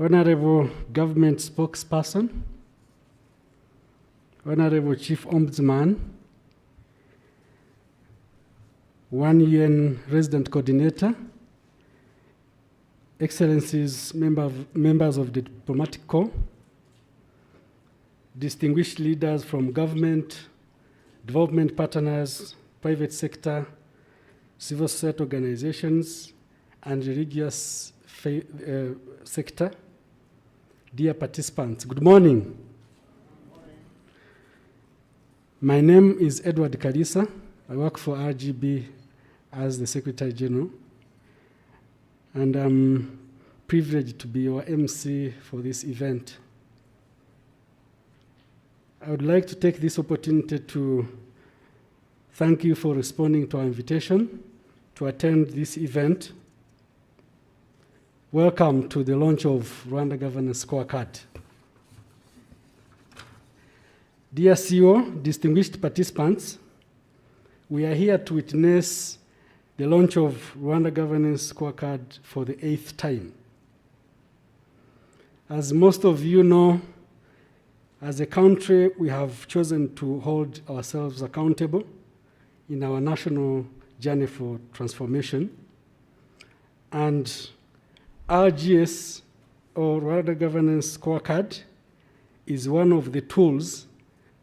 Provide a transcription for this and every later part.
Honorable Government Spokesperson, Honorable Chief Ombudsman, One UN Resident Coordinator, Excellencies, members of the Diplomatic Corps, distinguished leaders from government, development partners, private sector, civil society organizations, and religious sector, dear participants, good morning. Good morning. My name is Edward Kalisa. I work for RGB as the Secretary General, and I'm privileged to be your MC for this event. I would like to take this opportunity to thank you for responding to our invitation to attend this event. Welcome to the launch of Rwanda Governance Scorecard. Dear CEO, distinguished participants, we are here to witness the launch of Rwanda Governance Scorecard for the 8th time. As most of you know, as a country, we have chosen to hold ourselves accountable in our national journey for transformation. And RGS, or Rwanda Governance Scorecard, is one of the tools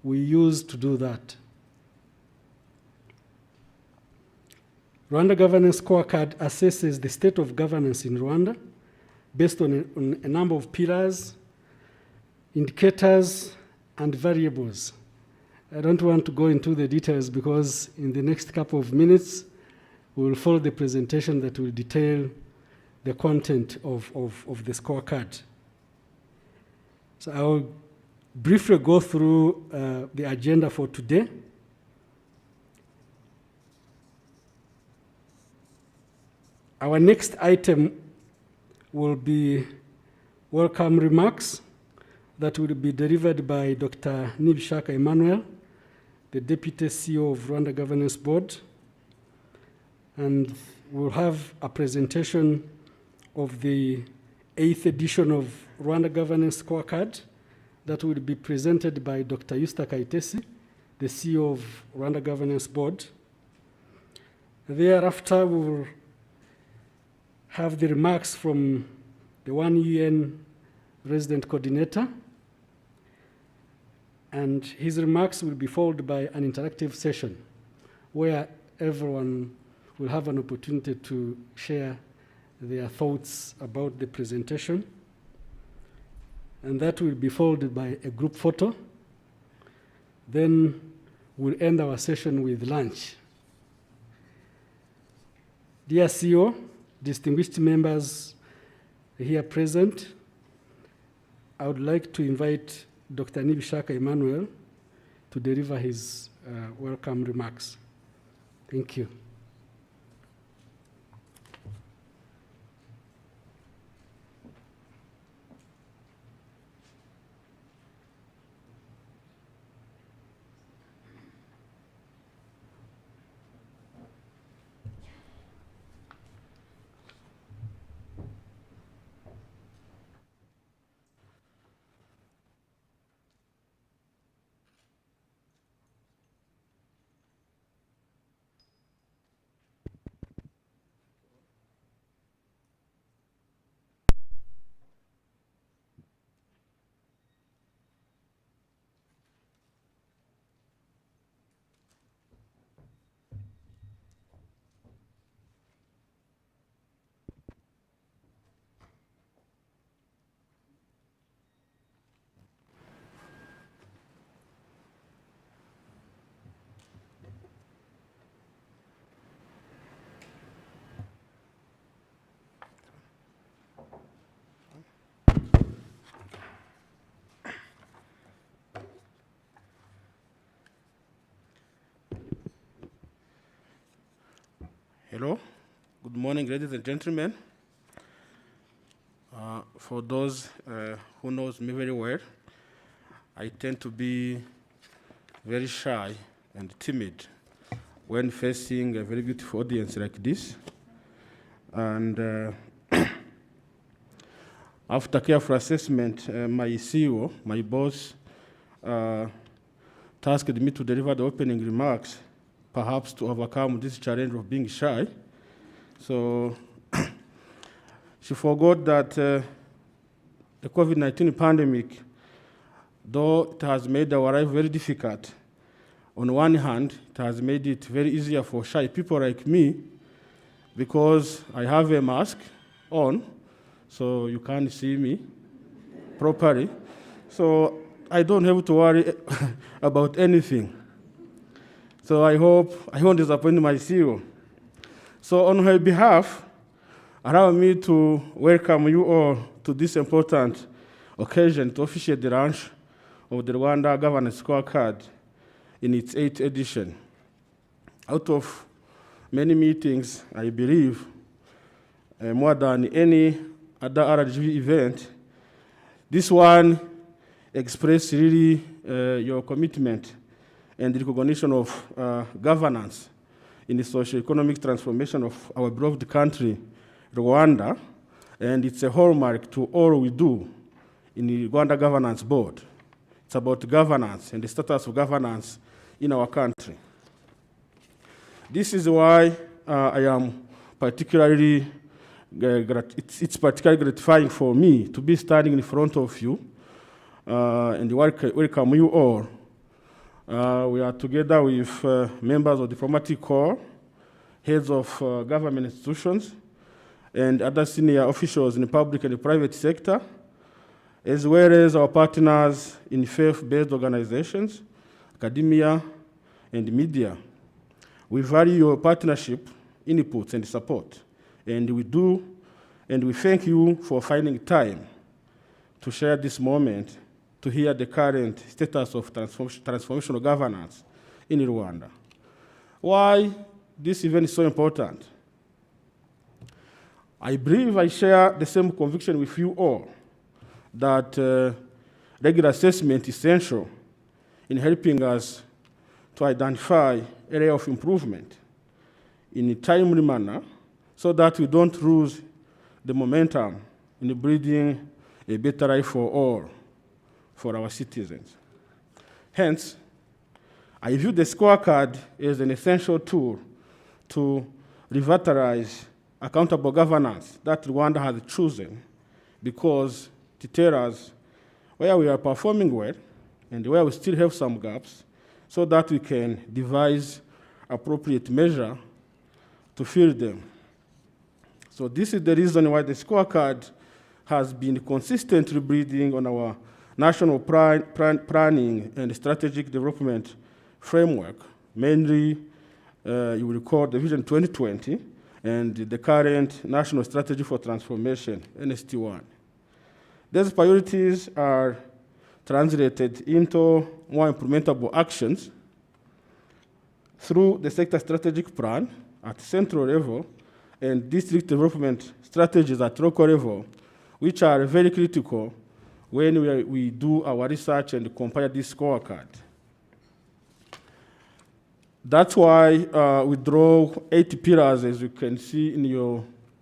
we use to do that. Rwanda Governance Scorecard assesses the state of governance in Rwanda based on a number of pillars, indicators, and variables. I don't want to go into the details because in the next couple of minutes, we will follow the presentation that will detail the content of the scorecard. So I will briefly go through the agenda for today. Our next item will be welcome remarks that will be delivered by Dr. Nibishaka Emmanuel, the Deputy CEO of Rwanda Governance Board. And we'll have a presentation of the 8th edition of Rwanda Governance Scorecard that will be presented by Dr. Yusta Kaitesi, the CEO of Rwanda Governance Board. Thereafter, we will have the remarks from the One UN Resident Coordinator, and his remarks will be followed by an interactive session where everyone will have an opportunity to share their thoughts about the presentation. And that will be followed by a group photo. Then we'll end our session with lunch. Dear CEO, distinguished members here present, I would like to invite Dr. Nibishaka Emmanuel to deliver his welcome remarks. Thank you. Hello, good morning, ladies and gentlemen. For those who knows me very well, I tend to be very shy and timid when facing a very beautiful audience like this. And After careful assessment, my CEO, my boss, tasked me to deliver the opening remarks, perhaps to overcome this challenge of being shy. So she forgot that the COVID-19 pandemic, though it has made our life very difficult, on one hand, it has made it very easier for shy people like me because I have a mask on, so you can't see me properly. So I don't have to worry about anything. So I hope I won't disappoint my CEO. So on her behalf, allow me to welcome you all to this important occasion to officiate the launch of the Rwanda Governance Scorecard in its 8th edition. Out of many meetings, I believe, more than any other RGV event, this one expressed really your commitment and the recognition of governance in the socio-economic transformation of our beloved country, Rwanda, and it's a hallmark to all we do in the Rwanda Governance Board. It's about governance and the status of governance in our country. This is why I am particularly, it's particularly gratifying for me to be standing in front of you and welcome you all. We are together with members of the diplomatic corps, heads of government institutions, and other senior officials in the public and the private sector, as well as our partners in faith-based organizations, academia, and media. We value your partnership, inputs, and support, and we thank you for finding time to share this moment to hear the current status of transformational governance in Rwanda. Why this event is so important? I believe I share the same conviction with you all that regular assessment is essential in helping us to identify area of improvement in a timely manner so that we don't lose the momentum in building a better life for all, for our citizens. Hence, I view the scorecard as an essential tool to revitalize accountable governance that Rwanda has chosen because it tells us where we are performing well and where we still have some gaps so that we can devise appropriate measure to fill them. So this is the reason why the scorecard has been consistently building on our national planning and strategic development framework, mainly, you will recall the Vision 2020 and the current National Strategy for Transformation, NST1. These priorities are translated into more implementable actions through the sector strategic plan at central level and district development strategies at local level, which are very critical when we do our research and compare this scorecard. That's why we draw 8 pillars, as you can see in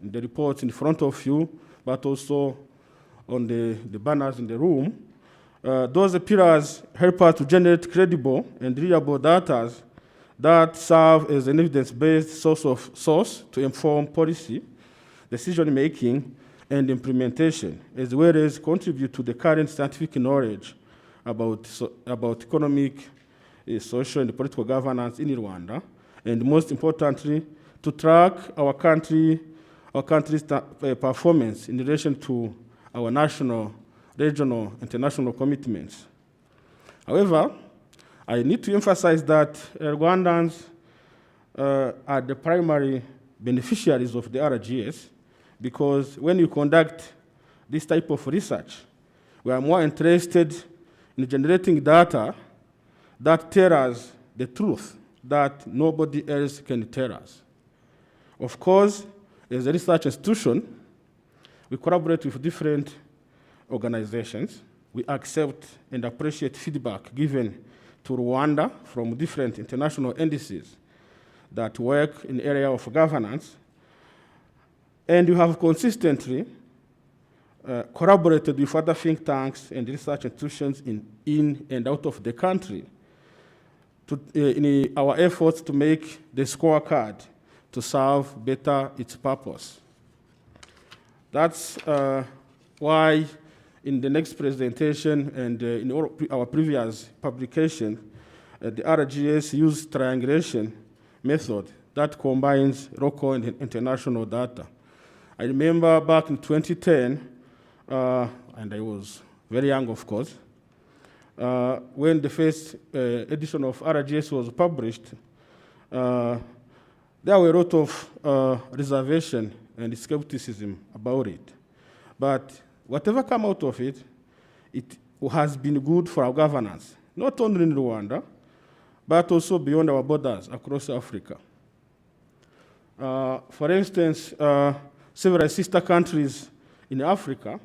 the reports in front of you, but also on the banners in the room. Those pillars help us to generate credible and reliable data that serve as an evidence-based source to inform policy, decision-making, and implementation, as well as contribute to the current scientific knowledge about economic, social, and political governance in Rwanda, and most importantly, to track our country's performance in relation to our national, regional, international commitments. However, I need to emphasize that Rwandans are the primary beneficiaries of the RGS, because when you conduct this type of research, we are more interested in generating data that tell us the truth that nobody else can tell us. Of course, as a research institution, we collaborate with different organizations. We accept and appreciate feedback given to Rwanda from different international entities that work in the area of governance. And you have consistently collaborated with other think tanks and research institutions in and out of the country in our efforts to make the scorecard to serve better its purpose. That's why in the next presentation and in all our previous publication, the RGS used triangulation method that combines local and international data. I remember back in 2010, and I was very young, of course, when the first edition of RGS was published, there were a lot of reservation and skepticism about it. But whatever came out of it, it has been good for our governance, not only in Rwanda, but also beyond our borders across Africa. For instance, several sister countries in Africa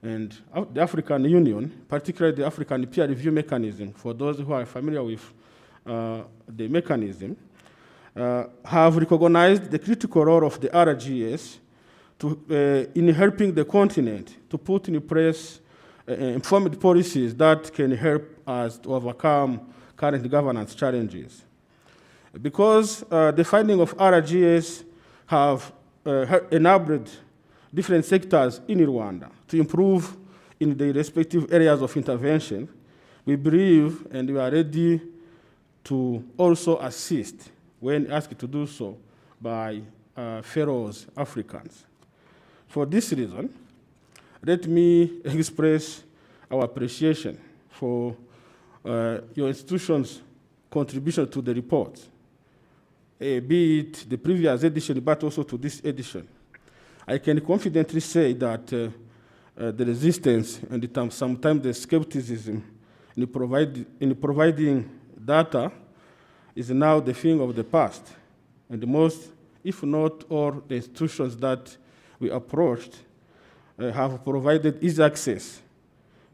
and the African Union, particularly the African peer review mechanism, for those who are familiar with the mechanism, have recognized the critical role of the RGS in helping the continent to put in place informed policies that can help us to overcome current governance challenges. Because the finding of RGS have enabled different sectors in Rwanda to improve in their respective areas of intervention, we believe and we are ready to also assist when asked to do so by fellows Africans. For this reason, let me express our appreciation for your institution's contribution to the report, be it the previous edition, but also to this edition. I can confidently say that the resistance and sometimes the skepticism in providing data is now the thing of the past. And most, if not all, the institutions that we approached have provided easy access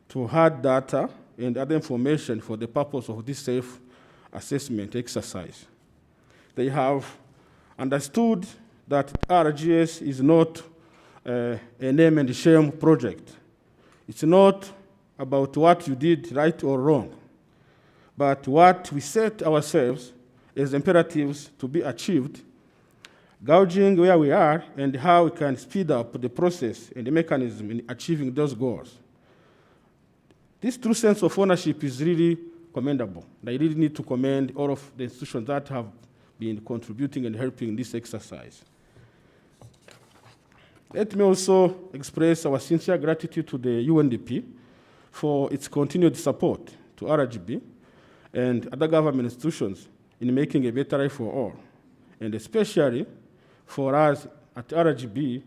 to hard data and other information for the purpose of this self-assessment exercise. They have understood that RGS is not a name and shame project. It's not about what you did right or wrong, but what we set ourselves as imperatives to be achieved, gauging where we are and how we can speed up the process and the mechanism in achieving those goals. This true sense of ownership is really commendable. I really need to commend all of the institutions that have been contributing and helping this exercise. Let me also express our sincere gratitude to the UNDP for its continued support to RGB and other government institutions in making a better life for all, and especially for us at RGB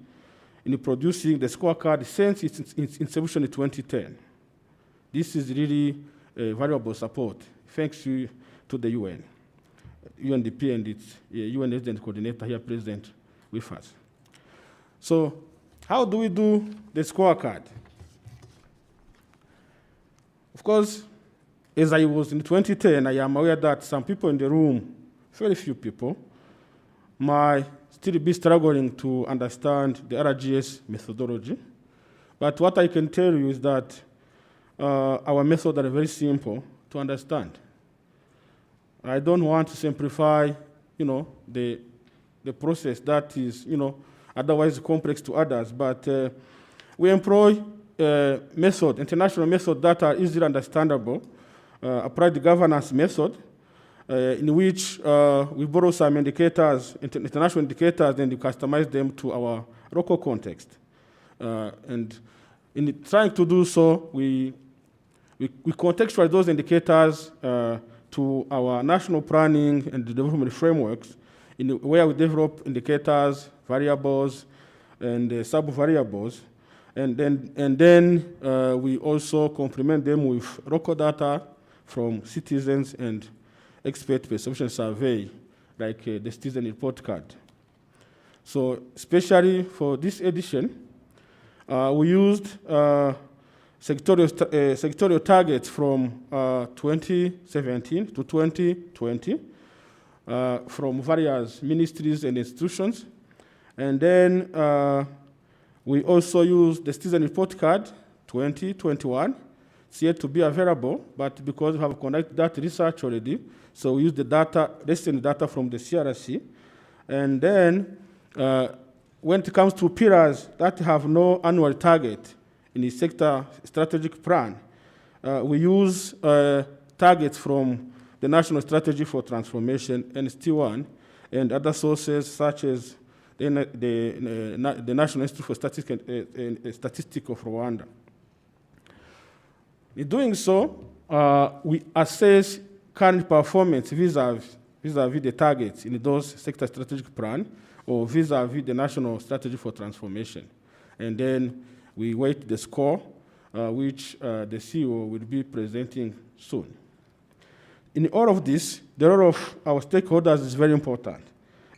in producing the scorecard since its inception in 2010. This is really a valuable support, thanks to the UN, UNDP and its UN resident coordinator here present with us. So how do we do the scorecard? Of course, as I was in 2010, I am aware that some people in the room, very few people, might still be struggling to understand the RGS methodology. But what I can tell you is that our methods are very simple to understand. I don't want to simplify, the process that is, otherwise complex to others, but we employ international method that are easily understandable, applied governance method, in which we borrow some indicators, international indicators, and we customize them to our local context. And in trying to do so, we contextualize those indicators to our national planning and development frameworks, where we develop indicators, variables, and sub-variables, and then we also complement them with local data from citizens and expert perception survey, like the citizen report card. So especially for this edition, we used sectorial targets from 2017 to 2020 from various ministries and institutions. And then We also use the Citizen Report Card 2021. It's yet to be available, but because we have conducted that research already, so we use the data, recent data from the CRC. And then, when it comes to pillars that have no annual target in the sector strategic plan, we use targets from the National Strategy for Transformation, NST1, and other sources such as the National Institute for Statistics of Rwanda. In doing so, we assess current performance vis-a-vis the targets in those sector strategic plan or vis-a-vis the National Strategy for Transformation. And then we weight the score, which the CEO will be presenting soon. In all of this, the role of our stakeholders is very important.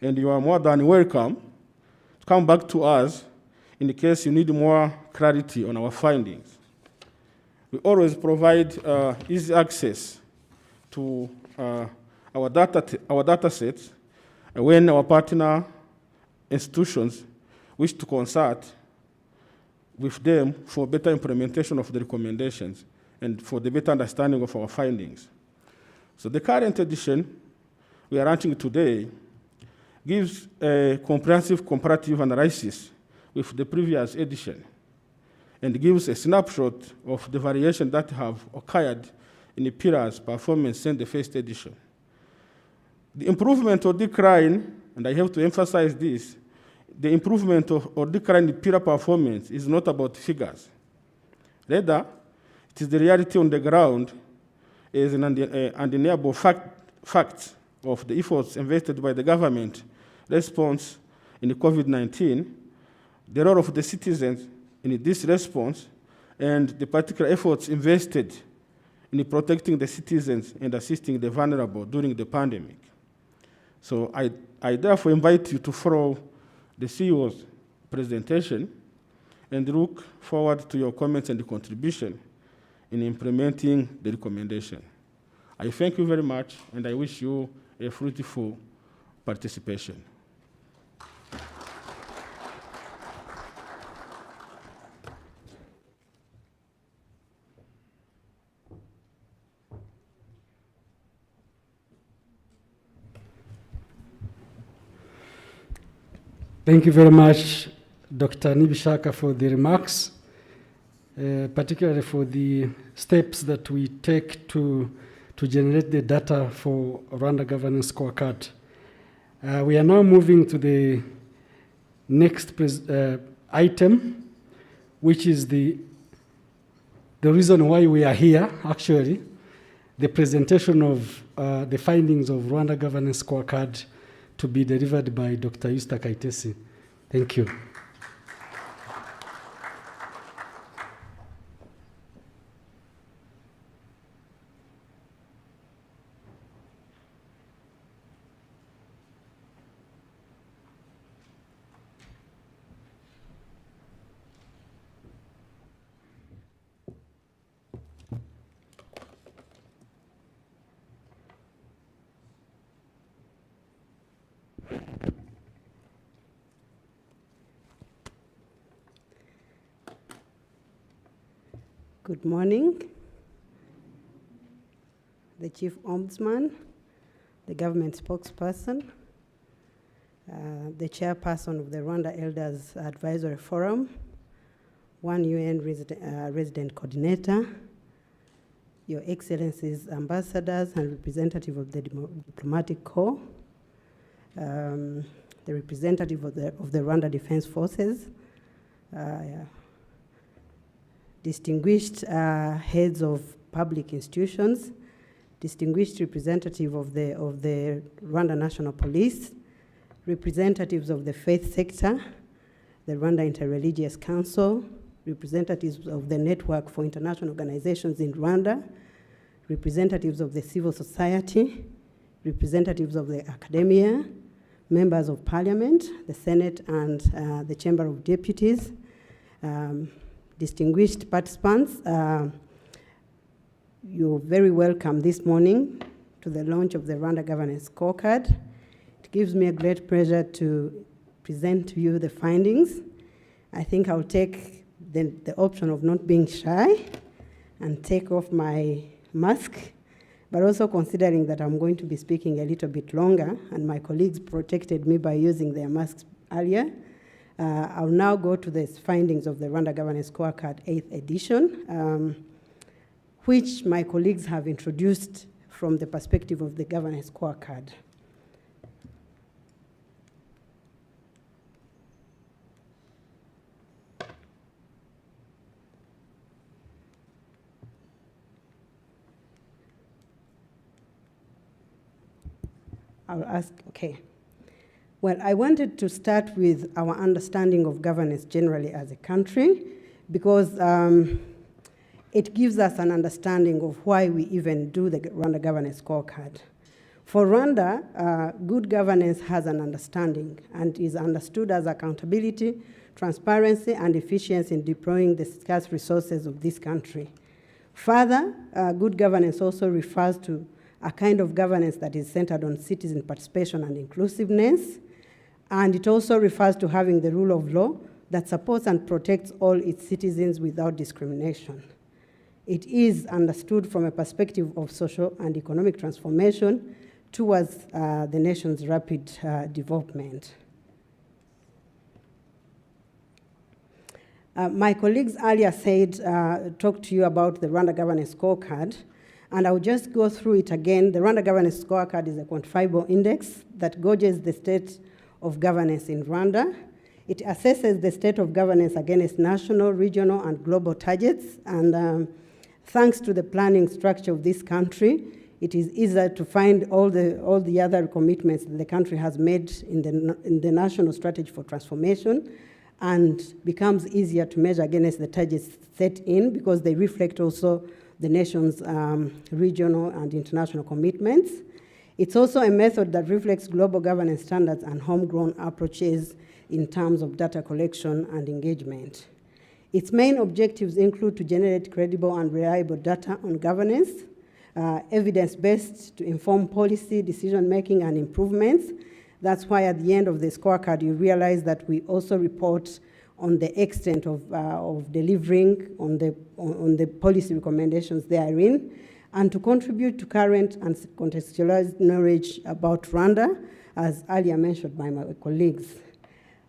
And you are more than welcome to come back to us in the case you need more clarity on our findings. We always provide easy access to our data sets when our partner institutions wish to consult with them for better implementation of the recommendations and for the better understanding of our findings. So the current edition we are launching today gives a comprehensive comparative analysis with the previous edition and gives a snapshot of the variation that have occurred in the pillars performance in the first edition. The improvement or decline, and I have to emphasize this, the improvement or decline in pillar performance is not about figures. Rather, it is the reality on the ground is an undeniable fact of the efforts invested by the government response in the COVID-19, the role of the citizens in this response, and the particular efforts invested in protecting the citizens and assisting the vulnerable during the pandemic. So I therefore invite you to follow the CEO's presentation and look forward to your comments and contribution in implementing the recommendation. I thank you very much, and I wish you a fruitful participation. Thank you very much, Dr. Nibishaka, for the remarks, particularly for the steps that we take to generate the data for Rwanda Governance Scorecard. We are now moving to the next item, which is the reason why we are here, actually, the presentation of the findings of Rwanda Governance Scorecard to be delivered by Dr. Yusta Kaitesi. Thank you. Good morning. The Chief Ombudsman, the government spokesperson, the chairperson of the Rwanda Elders Advisory Forum, one UN resident coordinator, Your Excellencies, ambassadors and representative of the diplomatic corps, the representative of the Rwanda Defense Forces, distinguished heads of public institutions, distinguished representative of the Rwanda National Police, representatives of the faith sector, the Rwanda Interreligious Council, representatives of the Network for International Organizations in Rwanda, representatives of the civil society, representatives of the academia, members of parliament, the Senate and the Chamber of Deputies, distinguished participants, you're very welcome this morning to the launch of the Rwanda Governance Scorecard. It gives me a great pleasure to present to you the findings I think I'll take the option of not being shy and take off my mask, but also considering that I'm going to be speaking a little bit longer, and my colleagues protected me by using their masks earlier. I'll now go to the findings of the Rwanda Governance Scorecard 8th edition, which my colleagues have introduced from the perspective of the Governance Scorecard. I'll ask, okay. Well, I wanted to start with our understanding of governance generally as a country, because it gives us an understanding of why we even do the Rwanda Governance Scorecard. For Rwanda, good governance has an understanding and is understood as accountability, transparency, and efficiency in deploying the scarce resources of this country. Further, good governance also refers to a kind of governance that is centered on citizen participation and inclusiveness. And it also refers to having the rule of law that supports and protects all its citizens without discrimination. It is understood from a perspective of social and economic transformation towards the nation's rapid development. My colleagues earlier talked to you about the Rwanda Governance Scorecard, and I'll just go through it again. The Rwanda Governance Scorecard is a quantifiable index that gauges the state of governance in Rwanda. It assesses the state of governance against national, regional, and global targets, and thanks to the planning structure of this country, it is easier to find all the other commitments that the country has made in the national strategy for transformation, and becomes easier to measure against the targets set in, because they reflect also the nation's regional and international commitments. It's also a method that reflects global governance standards and homegrown approaches in terms of data collection and engagement. Its main objectives include to generate credible and reliable data on governance, evidence-based to inform policy, decision-making, and improvements. That's why at the end of the scorecard, you realize that we also report on the extent of delivering on the policy recommendations therein, and to contribute to current and contextualized knowledge about Rwanda, as earlier mentioned by my colleagues.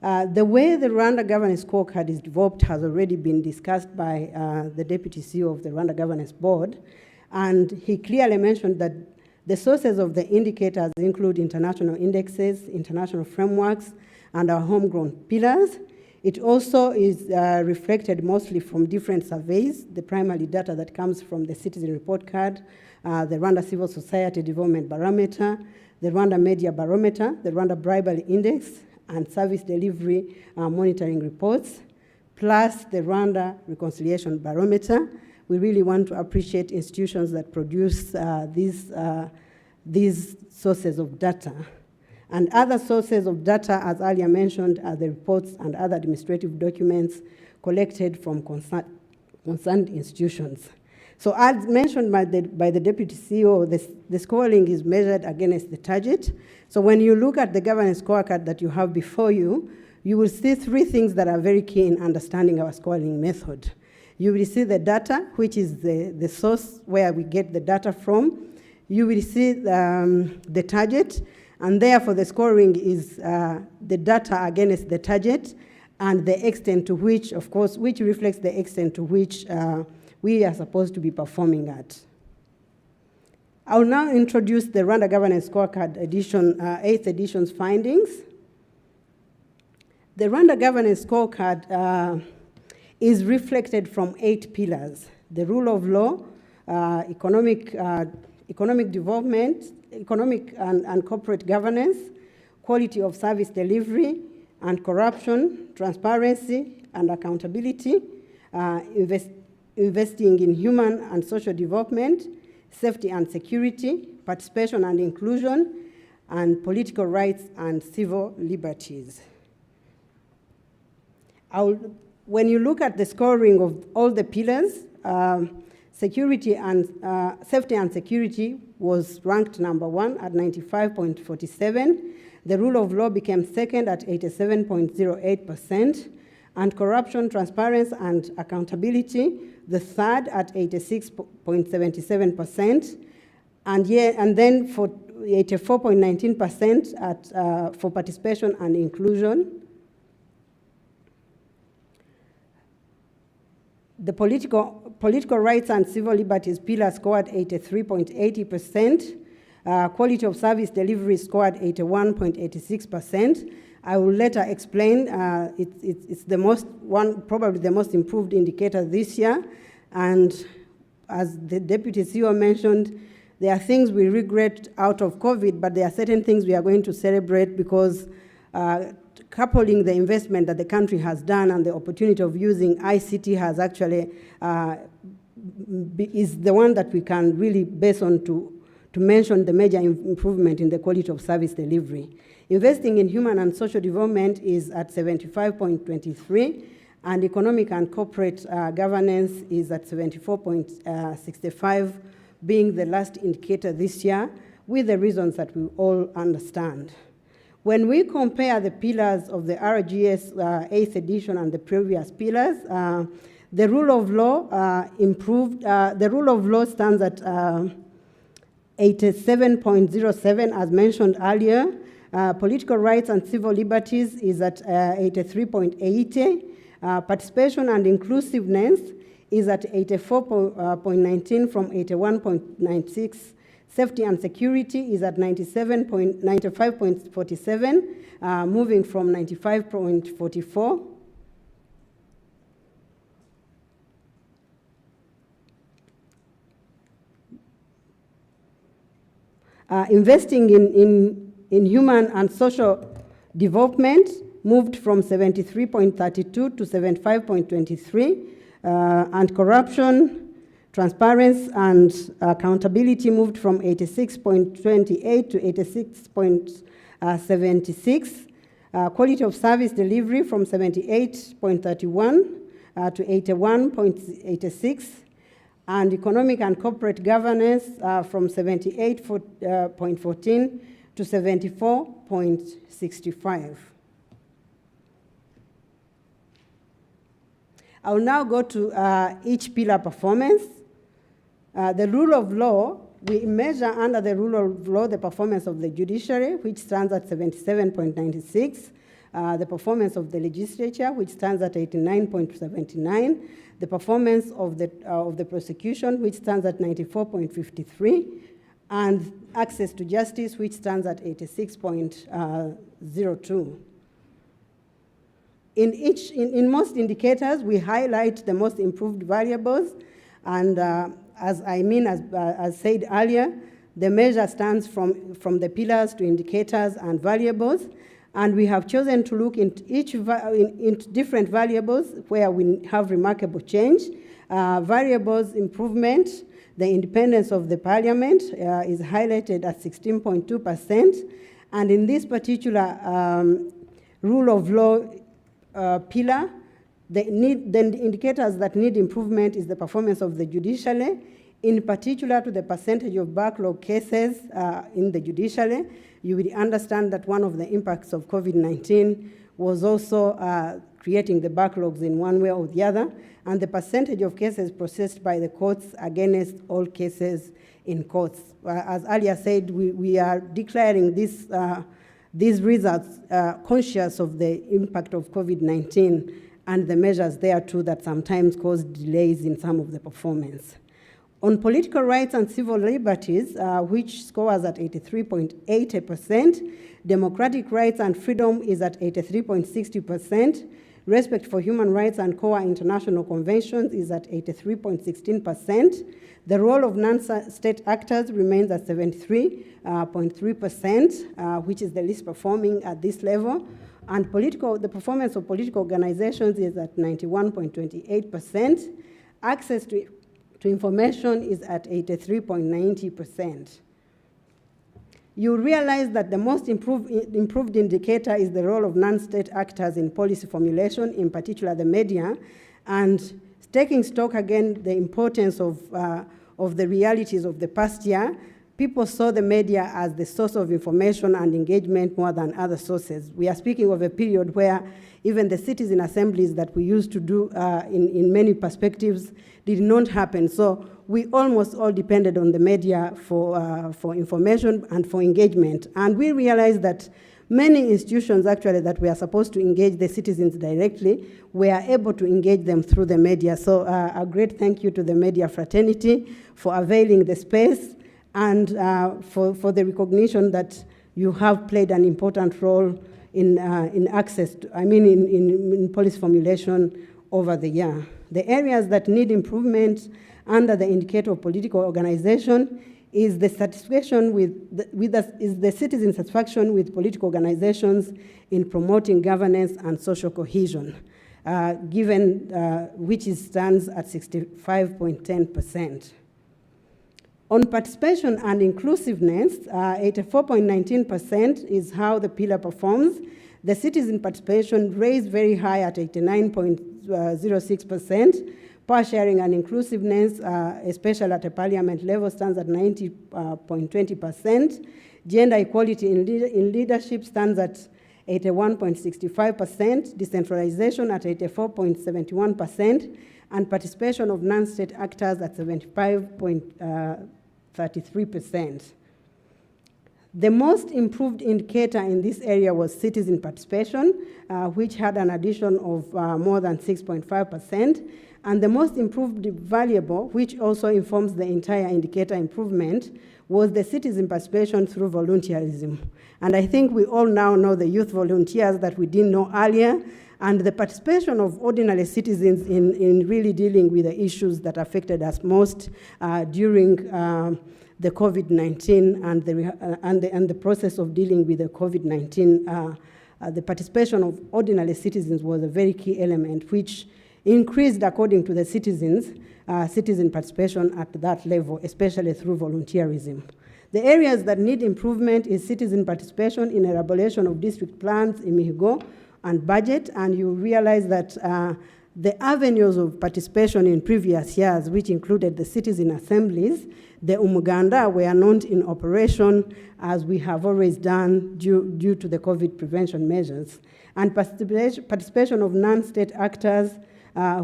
The way the Rwanda Governance Scorecard is developed has already been discussed by the Deputy CEO of the Rwanda Governance Board, and he clearly mentioned that the sources of the indicators include international indexes, international frameworks, and our homegrown pillars. It also is reflected mostly from different surveys, the primary data that comes from the Citizen Report Card, the Rwanda Civil Society Development Barometer, the Rwanda Media Barometer, the Rwanda Bribery Index, and Service Delivery Monitoring Reports, plus the Rwanda Reconciliation Barometer. We really want to appreciate institutions that produce these sources of data. And other sources of data, as earlier mentioned, are the reports and other administrative documents collected from concerned institutions. So as mentioned by the Deputy CEO, the scoring is measured against the target. So when you look at the governance scorecard that you have before you, you will see three things that are very key in understanding our scoring method. You will see the data, which is the source where we get the data from. You will see the target, and therefore the scoring is the data against the target and the extent to which, of course, which reflects the extent to which we are supposed to be performing at. I'll now introduce the Rwanda Governance Scorecard edition, 8th edition's findings. The Rwanda Governance Scorecard is reflected from 8 pillars: the rule of law, economic development, economic and corporate governance, quality of service delivery, and corruption, transparency and accountability, investing in human and social development, safety and security, participation and inclusion, and political rights and civil liberties. When you look at the scoring of all the pillars, security and safety and security was ranked number 1 at 95.47. The rule of law became second at 87.08%. and corruption, transparency, and accountability, the third at 86.77%, and then for 84.19% for participation and inclusion. The political rights and civil liberties pillar scored 83.80%. Quality of service delivery scored 81.86%. I will later explain. It's the probably the most improved indicator this year. And as the Deputy CEO mentioned, there are things we regret out of COVID, but there are certain things we are going to celebrate because coupling the investment that the country has done and the opportunity of using ICT has actually is the one that we can really base on to mention the major improvement in the quality of service delivery. Investing in human and social development is at 75.23, and economic and corporate governance is at 74.65, being the last indicator this year, with the reasons that we all understand. When we compare the pillars of the RGS 8th edition and the previous pillars, the rule of law improved. The rule of law stands at 87.07, as mentioned earlier. Political rights and civil liberties is at 83.80. Participation and inclusiveness is at 84.19 from 81.96. Safety and security is at 95.47, moving from 95.44. Investing in human and social development moved from 73.32 to 75.23, and corruption, transparency, and accountability moved from 86.28 to 86.76. Quality of service delivery from 78.31 to 81.86. And economic and corporate governance from 78.14 to 74.65. I will now go to each pillar performance. The rule of law, we measure under the rule of law the performance of the judiciary, which stands at 77.96, the performance of the legislature, which stands at 89.79, the performance of the prosecution, which stands at 94.53, and access to justice, which stands at 86.02. In most indicators, we highlight the most improved variables, and as said earlier, the measure stands from the pillars to indicators and variables, and we have chosen to look into different variables where we have remarkable change. Variables improvement, the independence of the parliament is highlighted at 16.2%, and in this particular rule of law pillar, the indicators that need improvement is the performance of the judiciary, in particular to the percentage of backlog cases in the judiciary. You will understand that one of the impacts of COVID-19 was also creating the backlogs in one way or the other, and the percentage of cases processed by the courts against all cases in courts. As earlier said, we are declaring these results conscious of the impact of COVID-19 and the measures there too that sometimes cause delays in some of the performance. On political rights and civil liberties, which scores at 83.80%, democratic rights and freedom is at 83.60%, respect for human rights and core international conventions is at 83.16%, the role of non-state actors remains at 73.3%, which is the least performing at this level, and the performance of political organizations is at 91.28%, access to information is at 83.90%. You realize that the most improved indicator is the role of non-state actors in policy formulation, in particular the media, and taking stock again the importance of the realities of the past year. people saw the media as the source of information and engagement more than other sources. We are speaking of a period where even the citizen assemblies that we used to do in many perspectives did not happen. So we almost all depended on the media for information and for engagement. And we realized that many institutions actually that were supposed to engage the citizens directly were able to engage them through the media. So a great thank you to the media fraternity for availing the space and for the recognition that you have played an important role in access to, in policy formulation over the year. The areas that need improvement under the indicator of political organization is the satisfaction is the citizen satisfaction with political organizations in promoting governance and social cohesion, which stands at 65.10%. On participation and inclusiveness, 84.19% is how the pillar performs. The citizen participation raised very high at 89.06%. Power sharing and inclusiveness, especially at a parliament level, stands at 90.20%. Gender equality in leadership stands at 81.65%. Decentralization at 84.71%. And participation of non-state actors at 75.33%. The most improved indicator in this area was citizen participation, which had an addition of more than 6.5%. And the most improved variable, which also informs the entire indicator improvement, was the citizen participation through volunteerism. And I think we all now know the youth volunteers that we didn't know earlier, and the participation of ordinary citizens in really dealing with the issues that affected us most during the COVID-19 and the process of dealing with the COVID-19. The participation of ordinary citizens was a very key element, which increased according to the citizen participation at that level, especially through volunteerism. The areas that need improvement is citizen participation in elaboration of district plans, imihigo, and budget, and you realize that the avenues of participation in previous years, which included the citizen assemblies, the umuganda were not in operation as we have always done due to the COVID prevention measures. And participation of non-state actors,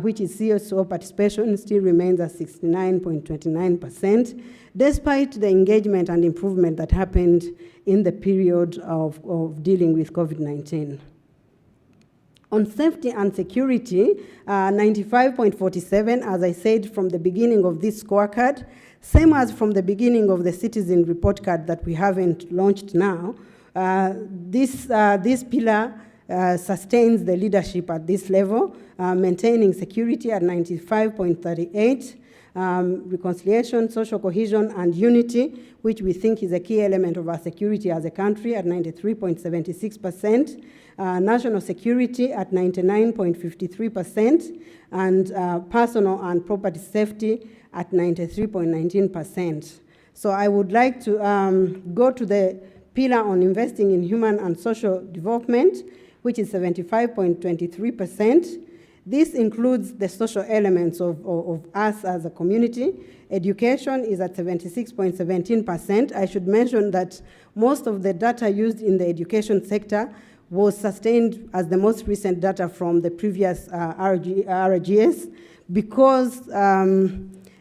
which is CSO participation, still remains at 69.29%, despite the engagement and improvement that happened in the period of dealing with COVID-19. On safety and security, 95.47, as I said from the beginning of this scorecard, same as from the beginning of the citizen report card that we haven't launched now, this pillar sustains the leadership at this level, maintaining security at 95.38, reconciliation, social cohesion, and unity, which we think is a key element of our security as a country, at 93.76%, national security at 99.53%, and personal and property safety at 93.19%. So I would like to go to the pillar on investing in human and social development, which is 75.23%. This includes the social elements of us as a community. Education is at 76.17%. I should mention that most of the data used in the education sector was sustained as the most recent data from the previous RGS, because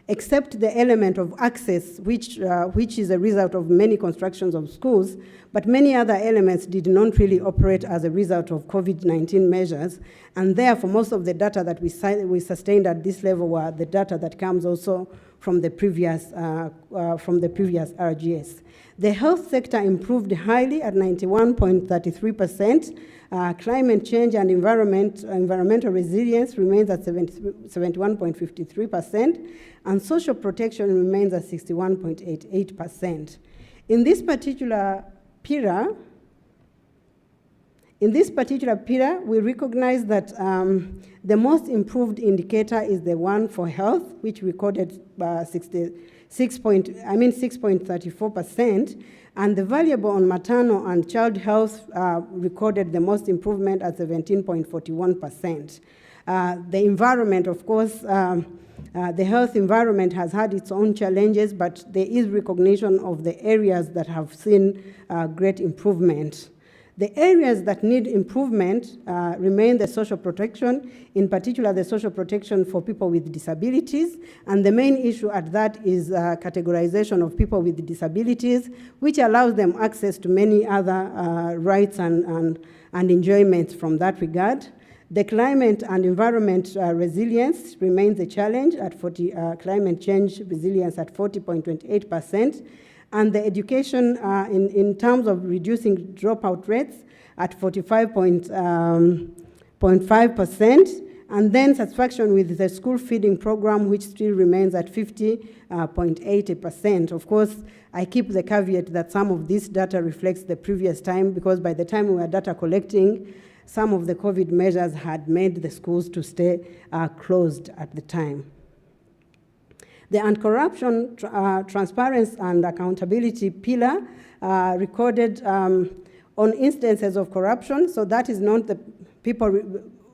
except the element of access, which is a result of many constructions of schools, but many other elements did not really operate as a result of COVID-19 measures, and therefore most of the data that we sustained at this level were the data that comes also from the previous RGS. The health sector improved highly at 91.33%. Climate change and environmental resilience remains at 71.53%, and social protection remains at 61.88%. In this particular pillar, we recognize that the most improved indicator is the one for health, which recorded 6.34%, and the variable on maternal and child health recorded the most improvement at 17.41%. The environment, of course, The health environment has had its own challenges, but there is recognition of the areas that have seen great improvement. The areas that need improvement remain the social protection, in particular the social protection for people with disabilities. And the main issue at that is categorization of people with disabilities, which allows them access to many other rights and enjoyments from that regard. The climate and environment resilience remains a challenge at climate change resilience at 40.28%. And the education in terms of reducing dropout rates at 45.5%, and then satisfaction with the school feeding program, which still remains at 50.80%. Of course, I keep the caveat that some of this data reflects the previous time, because by the time we were data collecting, some of the COVID measures had made the schools to stay closed at the time. The anti-corruption, transparency and accountability pillar recorded on instances of corruption. So that is not the people,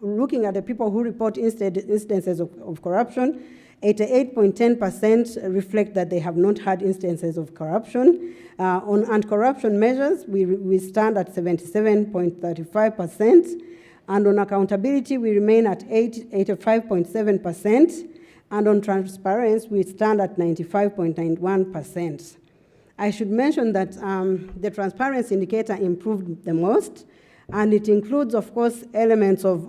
looking at the people who report instances of corruption, 88.10% reflect that they have not had instances of corruption. On anti-corruption measures, we stand at 77.35%. And on accountability, we remain at 85.7%. And on transparency, we stand at 95.91%. I should mention that the transparency indicator improved the most, and it includes, of course, elements of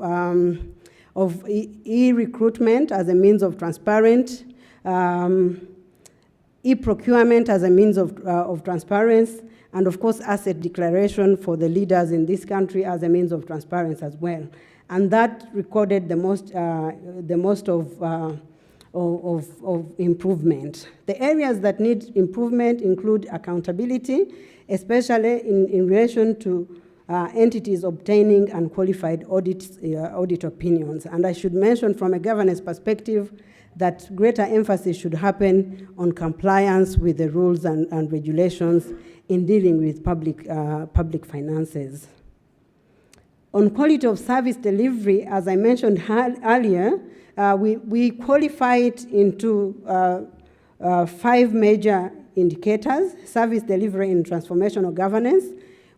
e-recruitment as a means of transparent, e-procurement as a means of transparency, and of course, asset declaration for the leaders in this country as a means of transparency as well. And that recorded the most of improvement. The areas that need improvement include accountability, especially in relation to entities obtaining unqualified audit opinions. And I should mention from a governance perspective that greater emphasis should happen on compliance with the rules and regulations in dealing with public finances. On quality of service delivery, as I mentioned earlier, we qualify it into 5 major indicators: service delivery in transformational governance,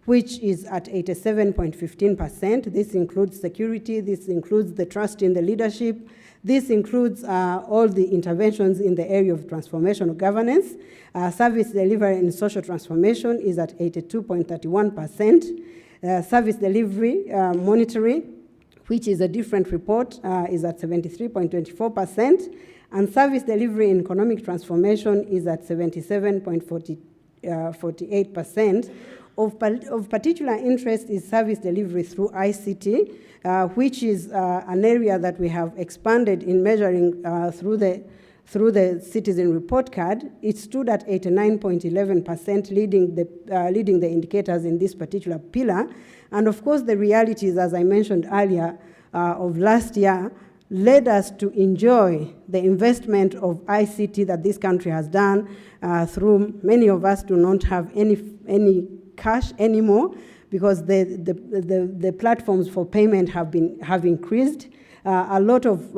which is at 87.15%. This includes security, this includes the trust in the leadership, this includes all the interventions in the area of transformational governance. Service delivery in social transformation is at 82.31%. Service delivery monitoring, which is a different report, is at 73.24%, and service delivery in economic transformation is at 77.48%. Of particular interest is service delivery through ICT, which is an area that we have expanded in measuring through the citizen report card. It stood at 89.11%, leading the indicators in this particular pillar. And of course, the realities, as I mentioned earlier, of last year led us to enjoy the investment of ICT that this country has done through many of us do not have any cash anymore, because the platforms for payment have increased. A lot of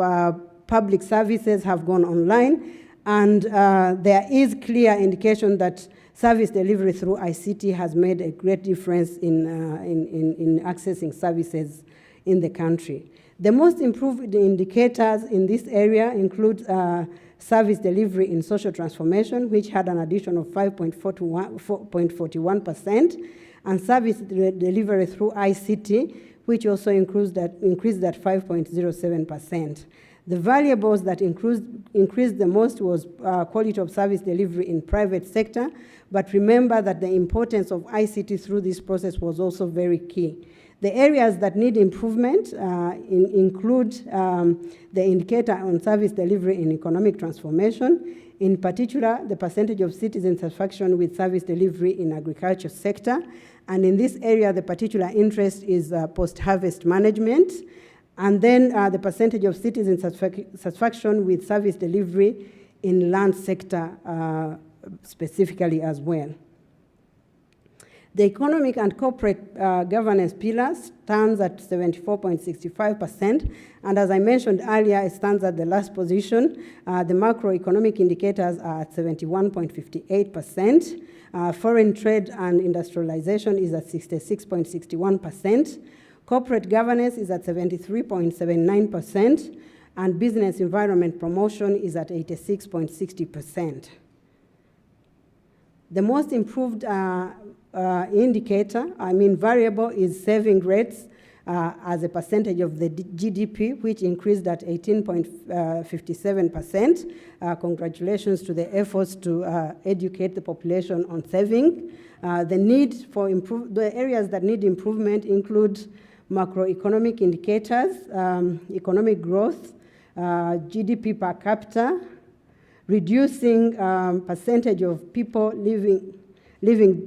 public services have gone online, and there is clear indication that service delivery through ICT has made a great difference in accessing services in the country. The most improved indicators in this area include service delivery in social transformation, which had an addition of 5.41%, and service delivery through ICT, which also increased at 5.07%. The variables that increased the most was quality of service delivery in private sector, but remember that the importance of ICT through this process was also very key. The areas that need improvement include the indicator on service delivery in economic transformation, in particular the percentage of citizen satisfaction with service delivery in agriculture sector. And in this area, the particular interest is post-harvest management, and then the percentage of citizen satisfaction with service delivery in land sector specifically as well. The economic and corporate governance pillar stands at 74.65%, and as I mentioned earlier, it stands at the last position. The macroeconomic indicators are at 71.58%. Foreign trade and industrialization is at 66.61%. Corporate governance is at 73.79%, and business environment promotion is at 86.60%. The most improved variable is saving rates as a percentage of the GDP, which increased at 18.57%. Congratulations to the efforts to educate the population on saving. The areas that need improvement include macroeconomic indicators, economic growth, GDP per capita, reducing percentage of people living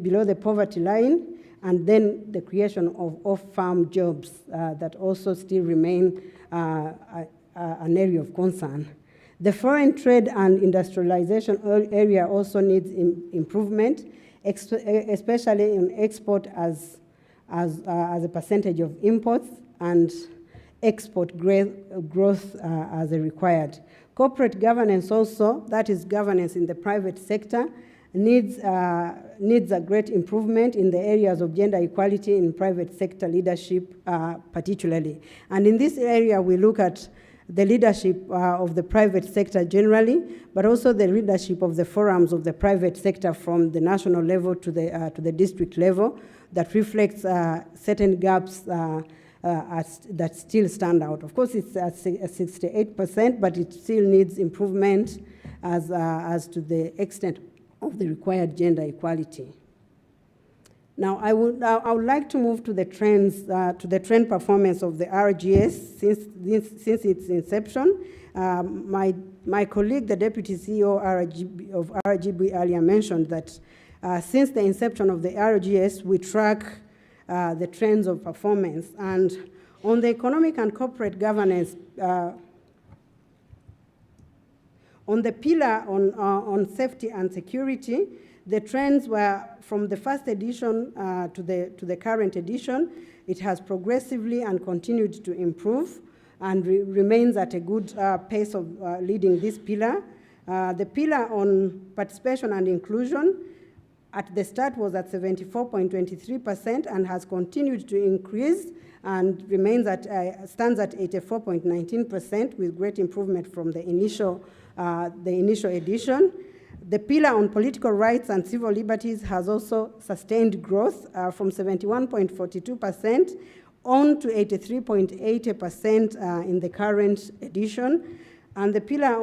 below the poverty line, and then the creation of off-farm jobs that also still remain an area of concern. The foreign trade and industrialization area also needs improvement, especially in export as a percentage of imports, and export growth as required. Corporate governance also, that is governance in the private sector, needs a great improvement in the areas of gender equality in private sector leadership particularly. And in this area, we look at the leadership of the private sector generally, but also the leadership of the forums of the private sector from the national level to the district level that reflects certain gaps that still stand out. Of course, it's at 68%, but it still needs improvement as to the extent of the required gender equality. Now, I would like to move to the trends, to the trend performance of the RGS since its inception. My colleague, the Deputy CEO of RGB earlier mentioned that since the inception of the RGS, we track the trends of performance. And on the economic and corporate governance, on the pillar on safety and security, the trends were from the first edition to the current edition. It has progressively and continued to improve and remains at a good pace of leading this pillar. The pillar on participation and inclusion at the start was at 74.23% and has continued to increase and stands at 84.19% with great improvement from the initial edition. The pillar on political rights and civil liberties has also sustained growth from 71.42% on to 83.80% in the current edition. And the pillar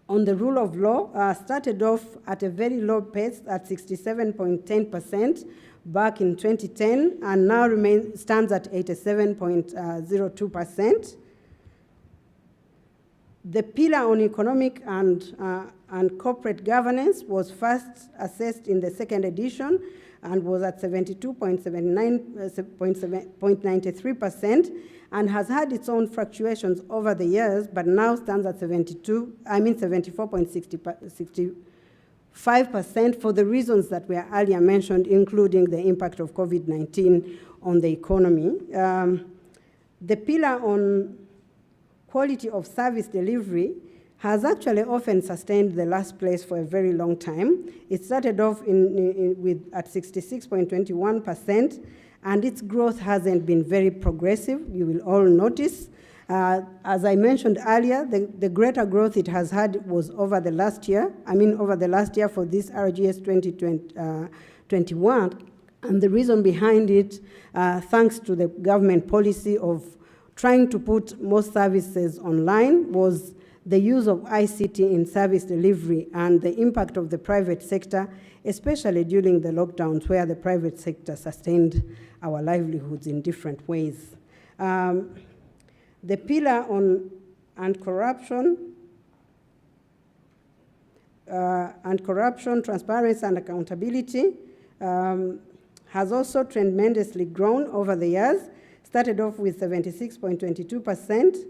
on the rule of law started off at a very low pace at 67.10% back in 2010 and now stands at 87.02%. The pillar on economic and corporate governance was first assessed in the second edition and was at 72.93% and has had its own fluctuations over the years, but now stands at 74.65% for the reasons that were earlier mentioned, including the impact of COVID-19 on the economy. The pillar on quality of service delivery has actually often sustained the last place for a very long time. It started off at 66.21%, and its growth hasn't been very progressive, you will all notice. As I mentioned earlier, the greater growth it has had was over the last year for this RGS 2021, and the reason behind it, thanks to the government policy of trying to put most services online, was the use of ICT in service delivery and the impact of the private sector, especially during the lockdowns where the private sector sustained our livelihoods in different ways. The pillar on corruption, transparency, and accountability has also tremendously grown over the years. Started off with 76.22%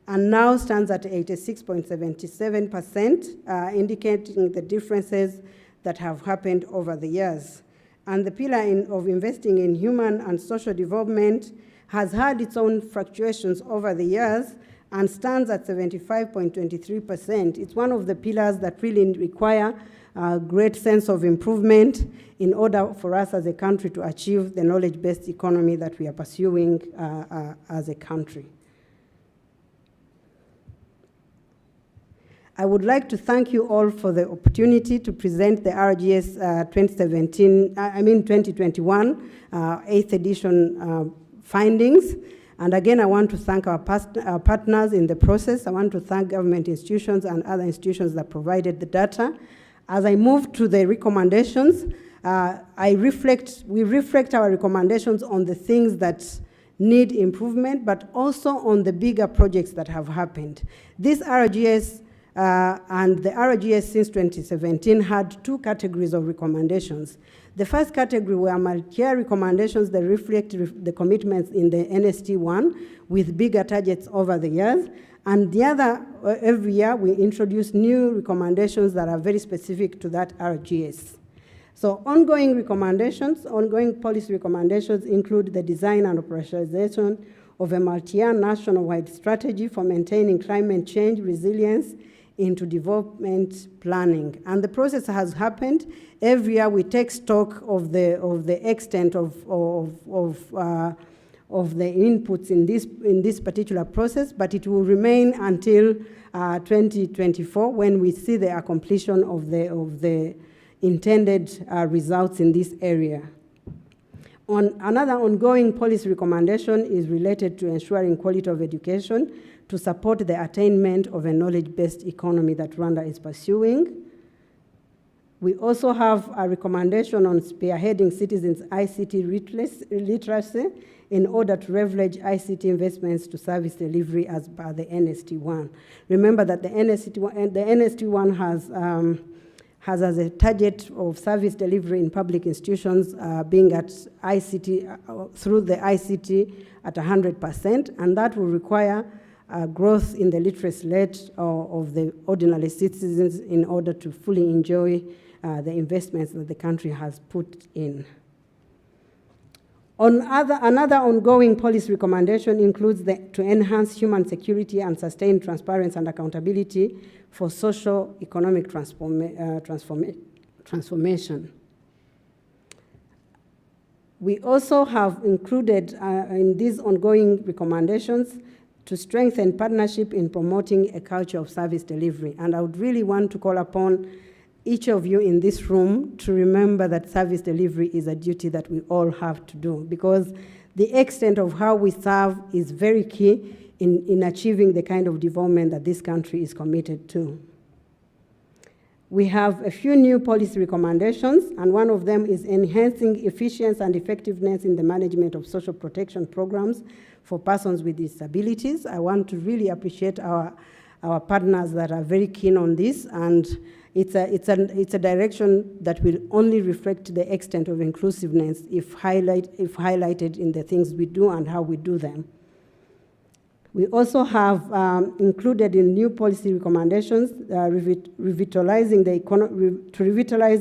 and now stands at 86.77%, indicating the differences that have happened over the years. and the pillar of investing in human and social development has had its own fluctuations over the years and stands at 75.23%. It's one of the pillars that really require a great sense of improvement in order for us as a country to achieve the knowledge-based economy that we are pursuing as a country. I would like to thank you all for the opportunity to present the RGS 2021 8th edition findings. And again, I want to thank our partners in the process. I want to thank government institutions and other institutions that provided the data. As I move to the recommendations, we reflect our recommendations on the things that need improvement, but also on the bigger projects that have happened. This RGS and the RGS since 2017 had two categories of recommendations. The first category were multi-year recommendations that reflect the commitments in the NST1 with bigger targets over the years. And the other, every year, we introduce new recommendations that are very specific to that RGS. So ongoing policy recommendations include the design and operationalization of a multi-year national-wide strategy for maintaining climate change resilience into development planning. And the process has happened. Every year we take stock of the extent of the inputs in this particular process, but it will remain until 2024 when we see the completion of the intended results in this area. Another ongoing policy recommendation is related to ensuring quality of education to support the attainment of a knowledge-based economy that Rwanda is pursuing. We also have a recommendation on spearheading citizens' ICT literacy in order to leverage ICT investments to service delivery as per the NST1. Remember that the NST1 has as a target of service delivery in public institutions being at ICT, through the ICT at 100%, and that will require growth in the literacy rate of the ordinary citizens in order to fully enjoy the investments that the country has put in. Another ongoing policy recommendation includes to enhance human security and sustain transparency and accountability for socio-economic transformation. We also have included in these ongoing recommendations to strengthen partnership in promoting a culture of service delivery. And I would really want to call upon each of you in this room to remember that service delivery is a duty that we all have to do, because the extent of how we serve is very key in achieving the kind of development that this country is committed to. We have a few new policy recommendations, and one of them is enhancing efficiency and effectiveness in the management of social protection programs for persons with disabilities. I want to really appreciate our partners that are very keen on this, and it's a direction that will only reflect the extent of inclusiveness if highlighted in the things we do and how we do them. We also have included in new policy recommendations to revitalize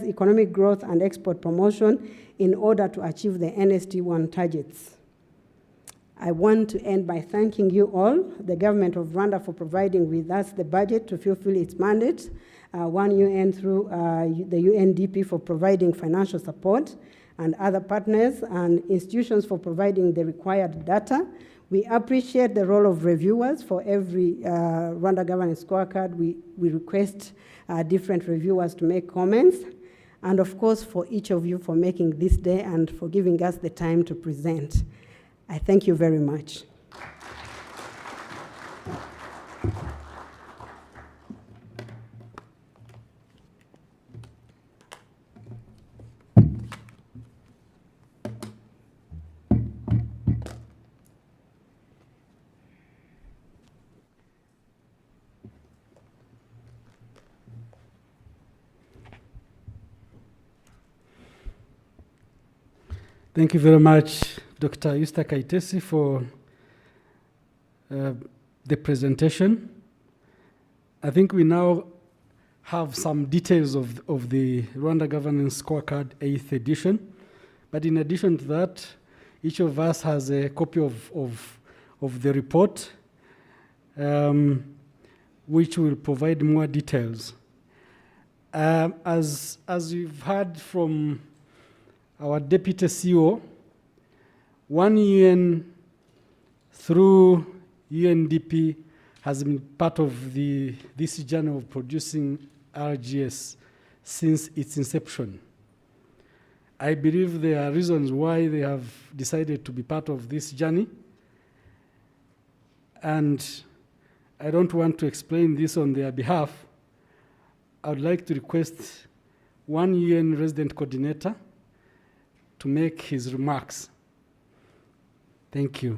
economic growth and export promotion in order to achieve the NST1 targets. I want to end by thanking you all, the government of Rwanda, for providing with us the budget to fulfill its mandate, UN through the UNDP for providing financial support, and other partners and institutions for providing the required data. We appreciate the role of reviewers for every Rwanda governance scorecard. We request different reviewers to make comments. And of course, for each of you for making this day and for giving us the time to present. I thank you very much. Thank you very much, Dr. Yusta Kaitesi, for the presentation. I think we now have some details of the Rwanda Governance Scorecard 8th edition. But in addition to that, each of us has a copy of the report, which will provide more details. As you've heard from our Deputy CEO, One UN through UNDP has been part of this journey of producing RGS since its inception. I believe there are reasons why they have decided to be part of this journey, and I don't want to explain this on their behalf. I would like to request one UN resident coordinator to make his remarks. Thank you.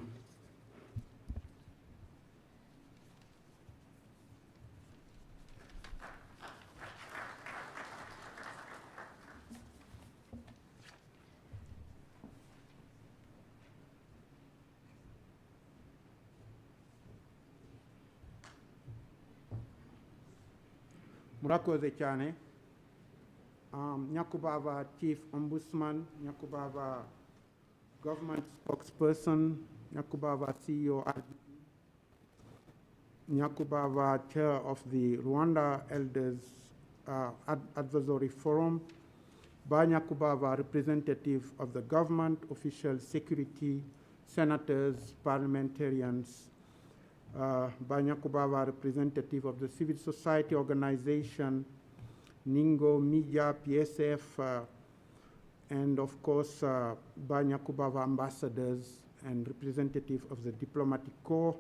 Murakoze cyane, Nyakubahwa Chief Ombudsman, Nyakubahwa Government Spokesperson, Nyakubahwa CEO RGP, Nyakubahwa Chair of the Rwanda Elders Advisory Forum, Ba Nyakubahwa Representative of the Government, Official Security, Senators, Parliamentarians, Ba Nyakubahwa Representative of the Civil Society Organization, Ningo, Media, PSF, and of course, Ba Nyakubahwa Ambassadors and representative of the Diplomatic Corps,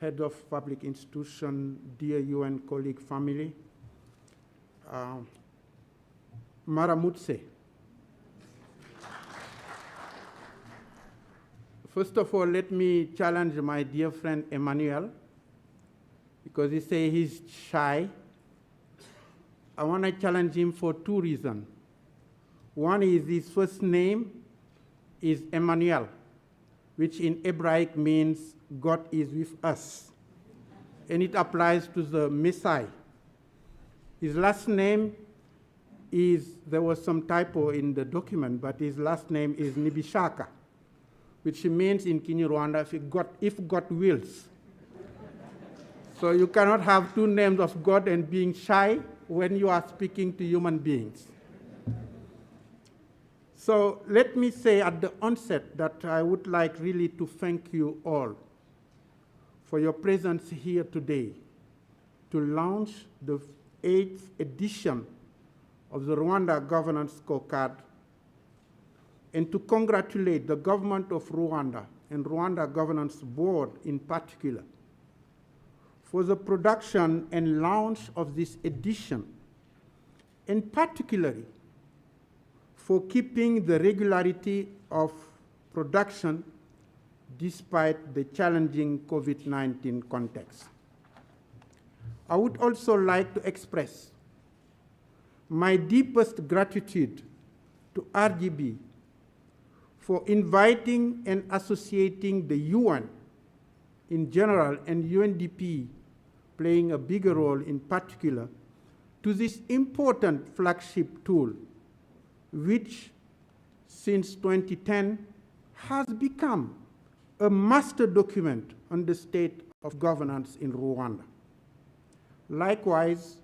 Head of Public Institution, dear UN colleague family, Maramutse. First of all, let me challenge my dear friend Emmanuel, because he says he's shy. I want to challenge him for two reasons. One is his first name is Emmanuel, which in Hebraic means God is with us. And it applies to the Messiah. His last name is, there was some typo in the document, but his last name is Nibishaka, which means in Kinyarwanda, if God wills. So you cannot have two names of God and being shy when you are speaking to human beings. So let me say at the onset that I would like really to thank you all for your presence here today to launch the 8th edition of the Rwanda Governance Scorecard, and to congratulate the government of Rwanda and Rwanda Governance Board in particular for the production and launch of this edition, and particularly for keeping the regularity of production despite the challenging COVID-19 context. I would also like to express my deepest gratitude to RGB for inviting and associating the UN in general and UNDP playing a bigger role in particular to this important flagship tool, which since 2010 has become a master document on the state of governance in Rwanda. Likewise,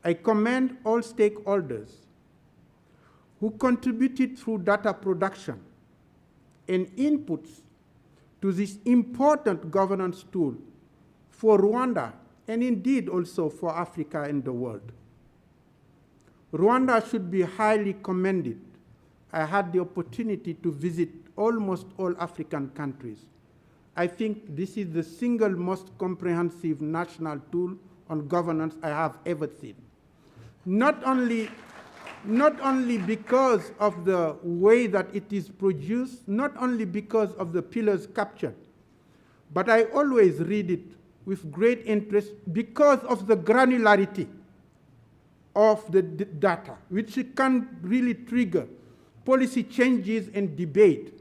I commend all stakeholders who contributed through data production and inputs to this important governance tool for Rwanda, and indeed also for Africa and the world. Rwanda should be highly commended. I had the opportunity to visit almost all African countries. I think this is the single most comprehensive national tool on governance I have ever seen. Not only because of the way that it is produced, not only because of the pillars captured, but I always read it with great interest because of the granularity of the data, which can really trigger policy changes and debate.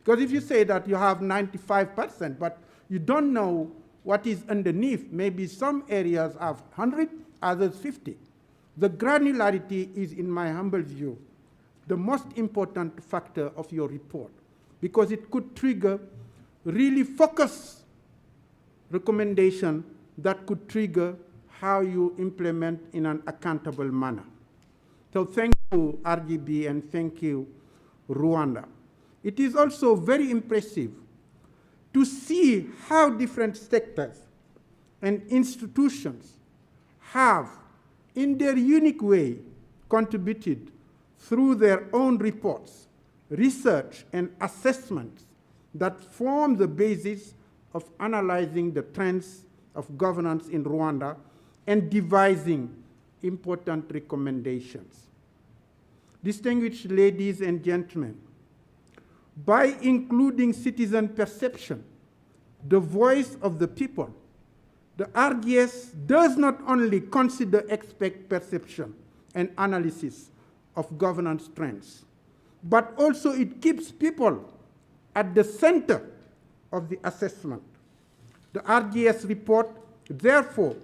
Because if you say that you have 95%, but you don't know what is underneath, maybe some areas have 100, others 50. The granularity is, in my humble view, the most important factor of your report, because it could trigger really focused recommendation that could trigger how you implement in an accountable manner. So thank you, RGB, and thank you, Rwanda. It is also very impressive to see how different sectors and institutions have, in their unique way, contributed through their own reports, research, and assessments that form the basis of analyzing the trends of governance in Rwanda and devising important recommendations. Distinguished ladies and gentlemen, by including citizen perception, the voice of the people, the RGS does not only consider expert perception and analysis of governance trends, but also it keeps people at the center of the assessment. The RGS report, therefore,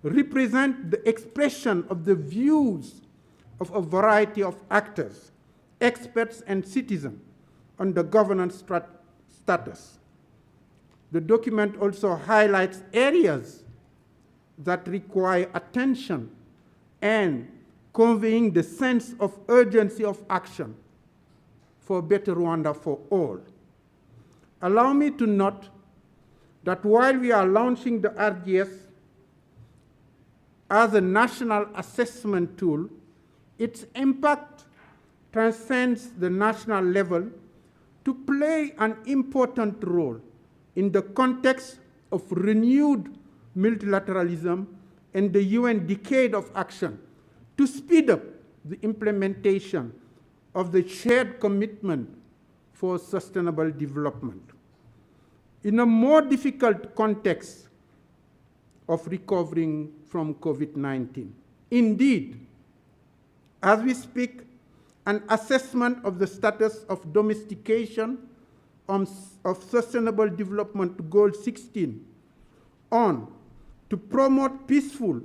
represents the expression of the views of a variety of actors, experts, and citizens on the governance status. The document also highlights areas that require attention and conveying the sense of urgency of action for a better Rwanda for all. Allow me to note that while we are launching the RGS as a national assessment tool, its impact transcends the national level to play an important role in the context of renewed multilateralism and the UN Decade of Action to speed up the implementation of the shared commitment for sustainable development. In a more difficult context of recovering from COVID-19. Indeed, as we speak, an assessment of the status of domestication of Sustainable Development Goal 16 on to promote peaceful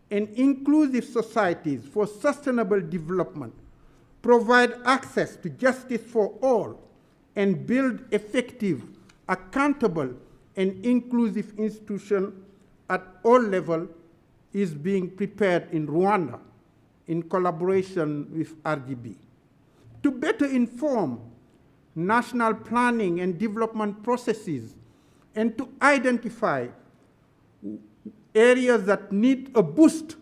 and inclusive societies for sustainable development, provide access to justice for all, and build effective, accountable, and inclusive institutions at all levels is being prepared in Rwanda in collaboration with RGB. To better inform national planning and development processes and to identify areas that need a boost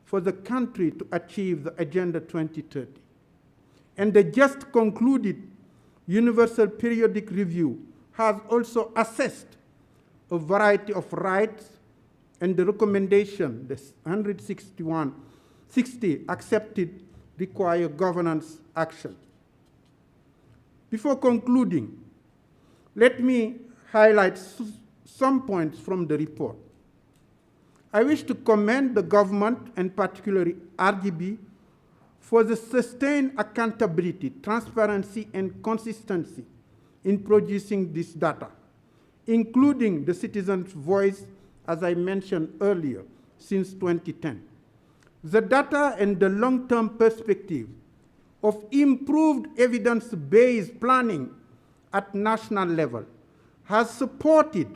for the country to achieve the Agenda 2030. And the just concluded Universal Periodic Review has also assessed a variety of rights, and the recommendation, the 160 accepted, require governance action. Before concluding, let me highlight some points from the report. I wish to commend the government, and particularly RGB, for the sustained accountability, transparency, and consistency in producing this data, including the citizen's voice, as I mentioned earlier, since 2010. The data and the long-term perspective of improved evidence-based planning at national level has supported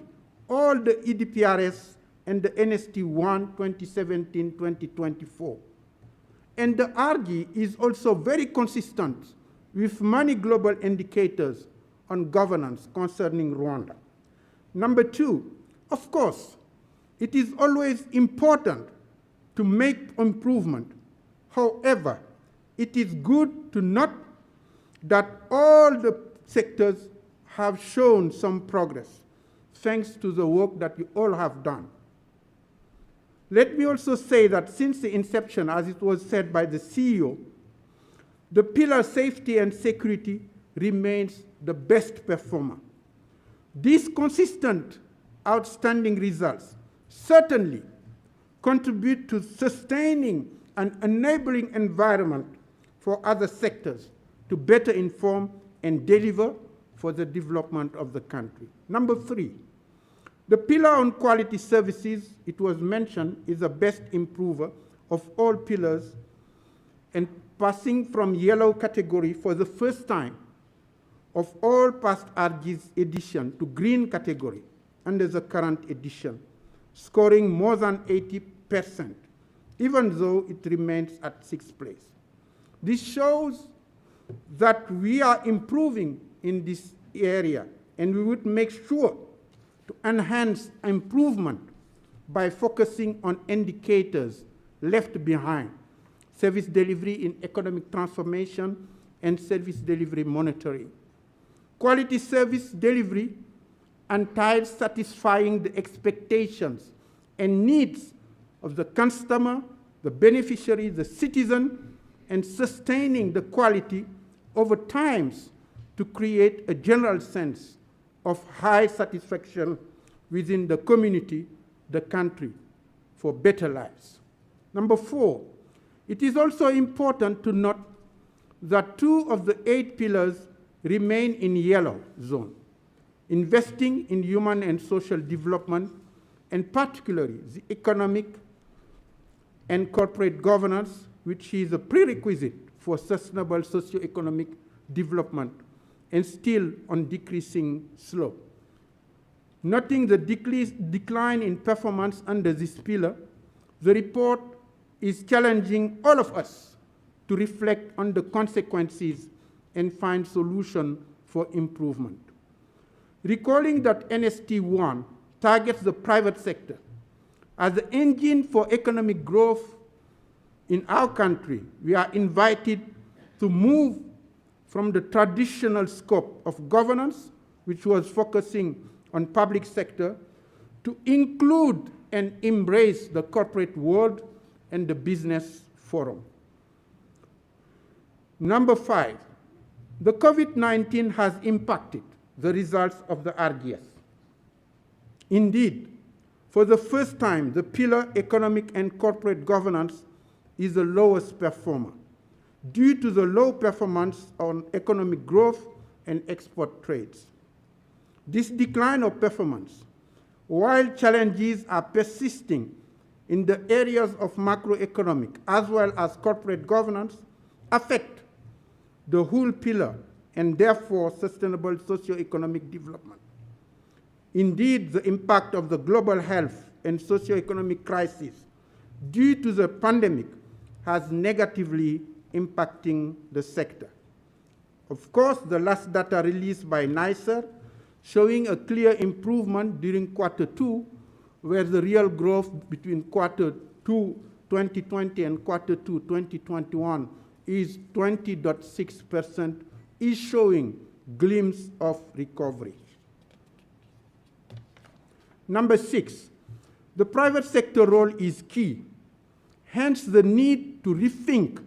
all the EDPRS and the NST1 2017-2024. And the RG is also very consistent with many global indicators on governance concerning Rwanda. Number two, of course, it is always important to make improvement. However, it is good to note that all the sectors have shown some progress, thanks to the work that you all have done. Let me also say that since the inception, as it was said by the CEO, the pillar safety and security remains the best performer. These consistent, outstanding results certainly contribute to sustaining an enabling environment for other sectors to better inform and deliver for the development of the country. Number three, the pillar on quality services, it was mentioned, is the best improver of all pillars and passing from yellow category for the first time of all past RGS edition to green category under the current edition, scoring more than 80%, even though it remains at 6th place. This shows that we are improving in this area, and we would make sure to enhance improvement by focusing on indicators left behind: service delivery in economic transformation and service delivery monitoring. Quality service delivery entails satisfying the expectations and needs of the customer, the beneficiary, the citizen, and sustaining the quality over time to create a general sense of high satisfaction within the community, the country, for better lives. Number 4, it is also important to note that 2 of the 8 pillars remain in yellow zone: investing in human and social development, and particularly the economic and corporate governance, which is a prerequisite for sustainable socio-economic development, and still on decreasing slope. Noting the decline in performance under this pillar, the report is challenging all of us to reflect on the consequences and find solutions for improvement. Recalling that NST1 targets the private sector as the engine for economic growth in our country, we are invited to move from the traditional scope of governance, which was focusing on public sector, to include and embrace the corporate world and the business forum. Number 5, the COVID-19 has impacted the results of the RGS. Indeed, for the first time, the pillar economic and corporate governance is the lowest performer due to the low performance on economic growth and export trades. This decline of performance, while challenges are persisting in the areas of macroeconomic as well as corporate governance, affect the whole pillar and therefore sustainable socio-economic development. Indeed, the impact of the global health and socio-economic crisis due to the pandemic has negatively impacting the sector. Of course, the last data released by NICER showing a clear improvement during Q2, where the real growth between Q2 2020 and Q2 2021 is 20.6%, is showing glimpse of recovery. Number 6, the private sector role is key, hence the need to rethink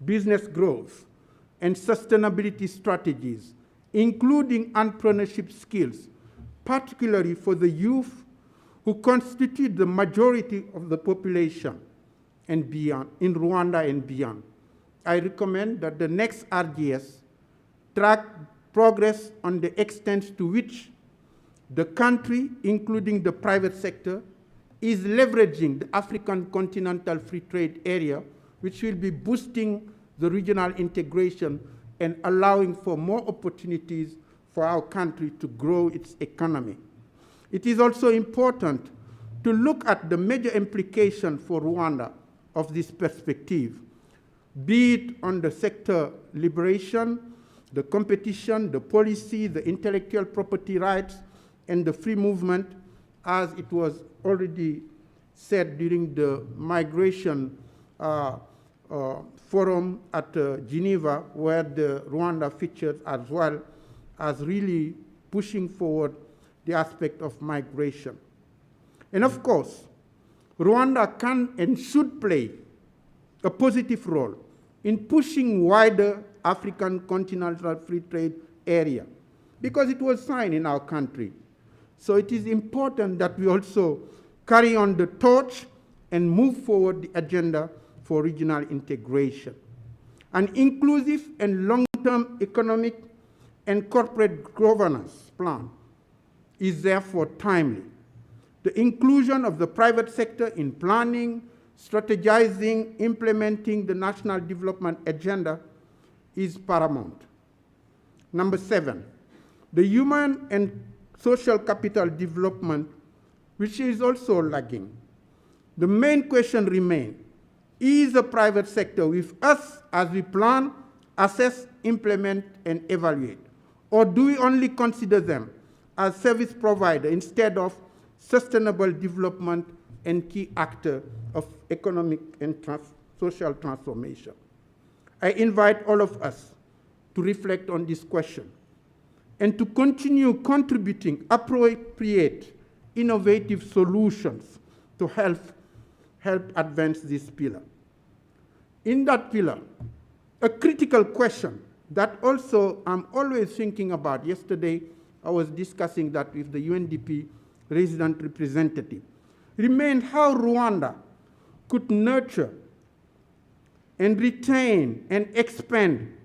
business growth and sustainability strategies, including entrepreneurship skills, particularly for the youth who constitute the majority of the population and beyond, in Rwanda and beyond. I recommend that the next RGS track progress on the extent to which the country, including the private sector, is leveraging the African Continental Free Trade Area, which will be boosting the regional integration and allowing for more opportunities for our country to grow its economy. It is also important to look at the major implication for Rwanda of this perspective, be it on the sector liberation, the competition, the policy, the intellectual property rights, and the free movement, as it was already said during the migration forum at Geneva, where the Rwanda featured as well as really pushing forward the aspect of migration. And of course, Rwanda can and should play a positive role in pushing wider African Continental Free Trade Area, because it was signed in our country. So it is important that we also carry on the torch and move forward the agenda for regional integration. An inclusive and long-term economic and corporate governance plan is therefore timely. The inclusion of the private sector in planning, strategizing, implementing the national development agenda is paramount. Number 7, the human and social capital development, which is also lagging. The main question remains, is the private sector with us as we plan, assess, implement, and evaluate? Or do we only consider them as service provider instead of sustainable development and key actor of economic and social transformation? I invite all of us to reflect on this question and to continue contributing appropriate, innovative solutions to help advance this pillar. In that pillar, a critical question that also I'm always thinking about. Yesterday, I was discussing that with the UNDP resident representative. Remained how Rwanda could nurture and retain and expand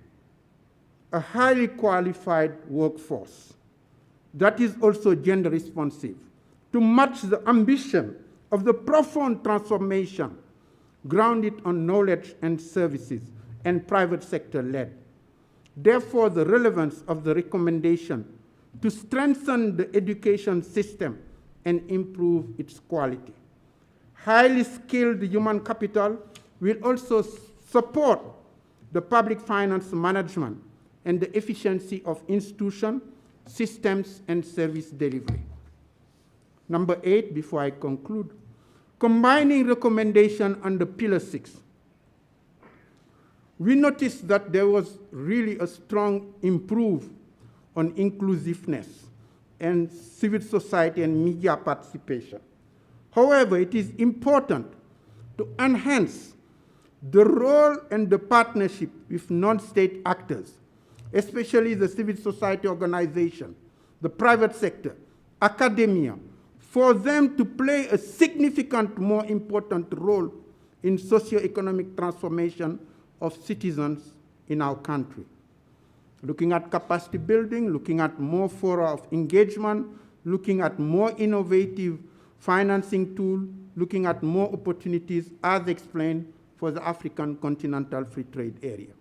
a highly qualified workforce that is also gender responsive to match the ambition of the profound transformation grounded on knowledge and services and private sector led. Therefore, the relevance of the recommendation to strengthen the education system and improve its quality. Highly skilled human capital will also support the public finance management and the efficiency of institution, systems, and service delivery. Number 8, before I conclude, combining recommendation under Pillar 6. We noticed that there was really a strong improve on inclusiveness and civil society and media participation. However, it is important to enhance the role and the partnership with non-state actors, especially the civil society organization, the private sector, academia, for them to play a significant, more important role in socio-economic transformation of citizens in our country. Looking at capacity building, looking at more fora of engagement, looking at more innovative financing tools, looking at more opportunities as explained for the African Continental Free Trade Area.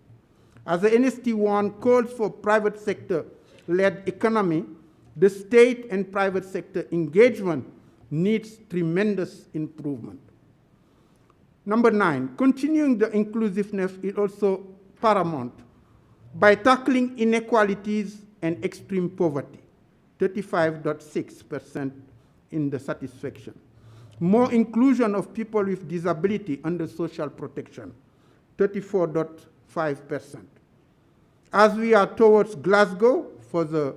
As the NST1 calls for private sector-led economy, the state and private sector engagement needs tremendous improvement. Number 9, continuing the inclusiveness is also paramount by tackling inequalities and extreme poverty, 35.6% in the satisfaction. More inclusion of people with disability under social protection, 34.5%. As we are towards Glasgow for the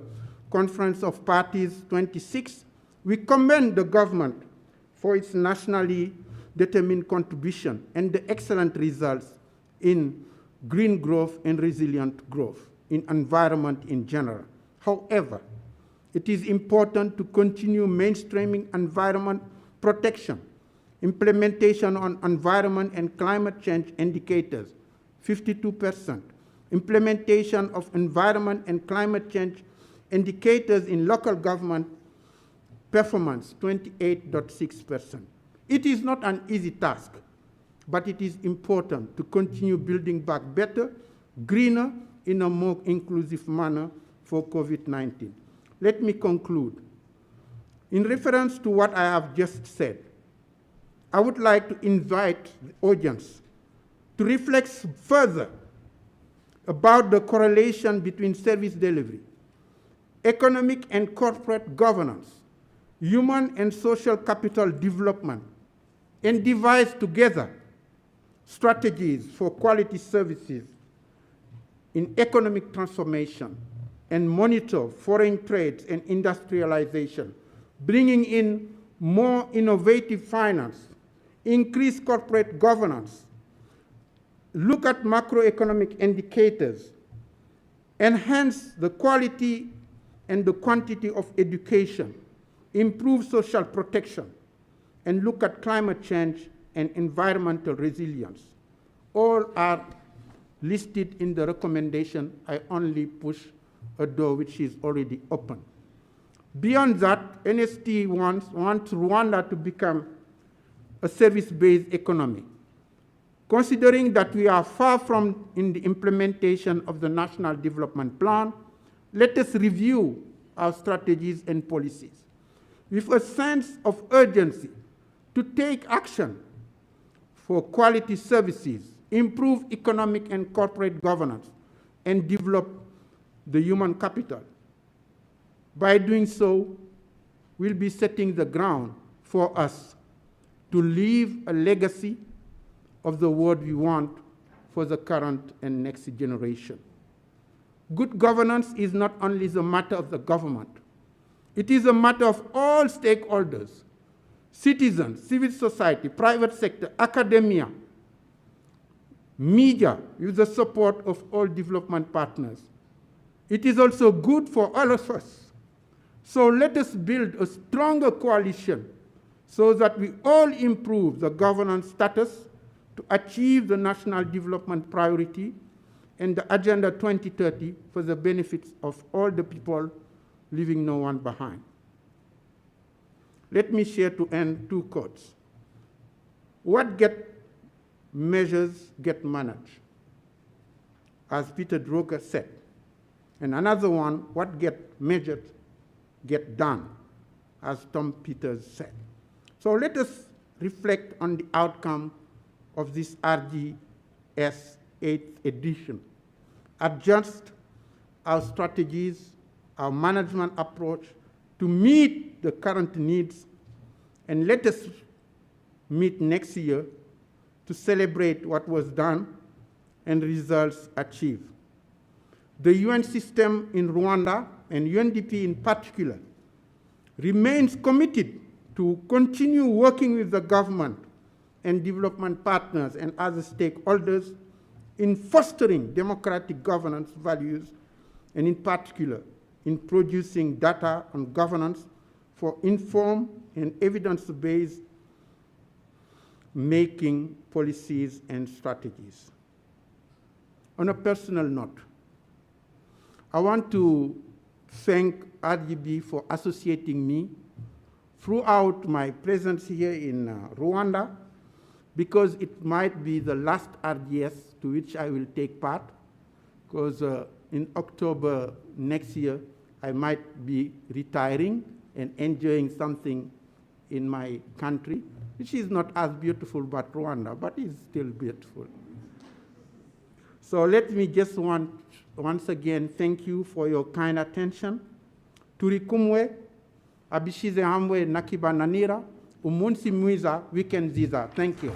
Conference of Parties 26, we commend the government for its nationally determined contribution and the excellent results in green growth and resilient growth in environment in general. However, it is important to continue mainstreaming environment protection, implementation on environment and climate change indicators, 52%, implementation of environment and climate change indicators in local government performance, 28.6%. It is not an easy task, but it is important to continue building back better, greener, in a more inclusive manner for COVID-19. Let me conclude. In reference to what I have just said, I would like to invite the audience to reflect further about the correlation between service delivery, economic and corporate governance, human and social capital development, and devise together strategies for quality services in economic transformation and monitor foreign trade and industrialization, bringing in more innovative finance, increase corporate governance, look at macroeconomic indicators, enhance the quality and the quantity of education, improve social protection, and look at climate change and environmental resilience. All are listed in the recommendation. I only push a door which is already open. Beyond that, NST wants Rwanda to become a service-based economy. Considering that we are far from in the implementation of the National Development Plan, let us review our strategies and policies with a sense of urgency to take action for quality services, improve economic and corporate governance, and develop the human capital. By doing so, we'll be setting the ground for us to leave a legacy of the world we want for the current and next generation. Good governance is not only the matter of the government, it is a matter of all stakeholders, citizens, civil society, private sector, academia, media, with the support of all development partners. It is also good for all of us. So let us build a stronger coalition so that we all improve the governance status to achieve the national development priority and the Agenda 2030 for the benefits of all the people, leaving no one behind. Let me share to end two quotes. What get measures get managed, as Peter Drucker said. And another one, what get measured get done, as Tom Peters said. So let us reflect on the outcome of this RGS 8th edition, adjust our strategies, our management approach to meet the current needs, and let us meet next year to celebrate what was done and results achieved. The UN system in Rwanda, and UNDP in particular, remains committed to continue working with the government and development partners and other stakeholders in fostering democratic governance values, and in particular, in producing data on governance for informed and evidence-based making policies and strategies. On a personal note, I want to thank RGB for associating me throughout my presence here in Rwanda, because it might be the last RGS to which I will take part, because in October next year, I might be retiring and enjoying something in my country, which is not as beautiful but Rwanda, but is still beautiful. So let me just once again thank you for your kind attention. Turi kumwe, abishize hamwe nakiba nanira, umunsi mwiza, weekend ziza. Thank you.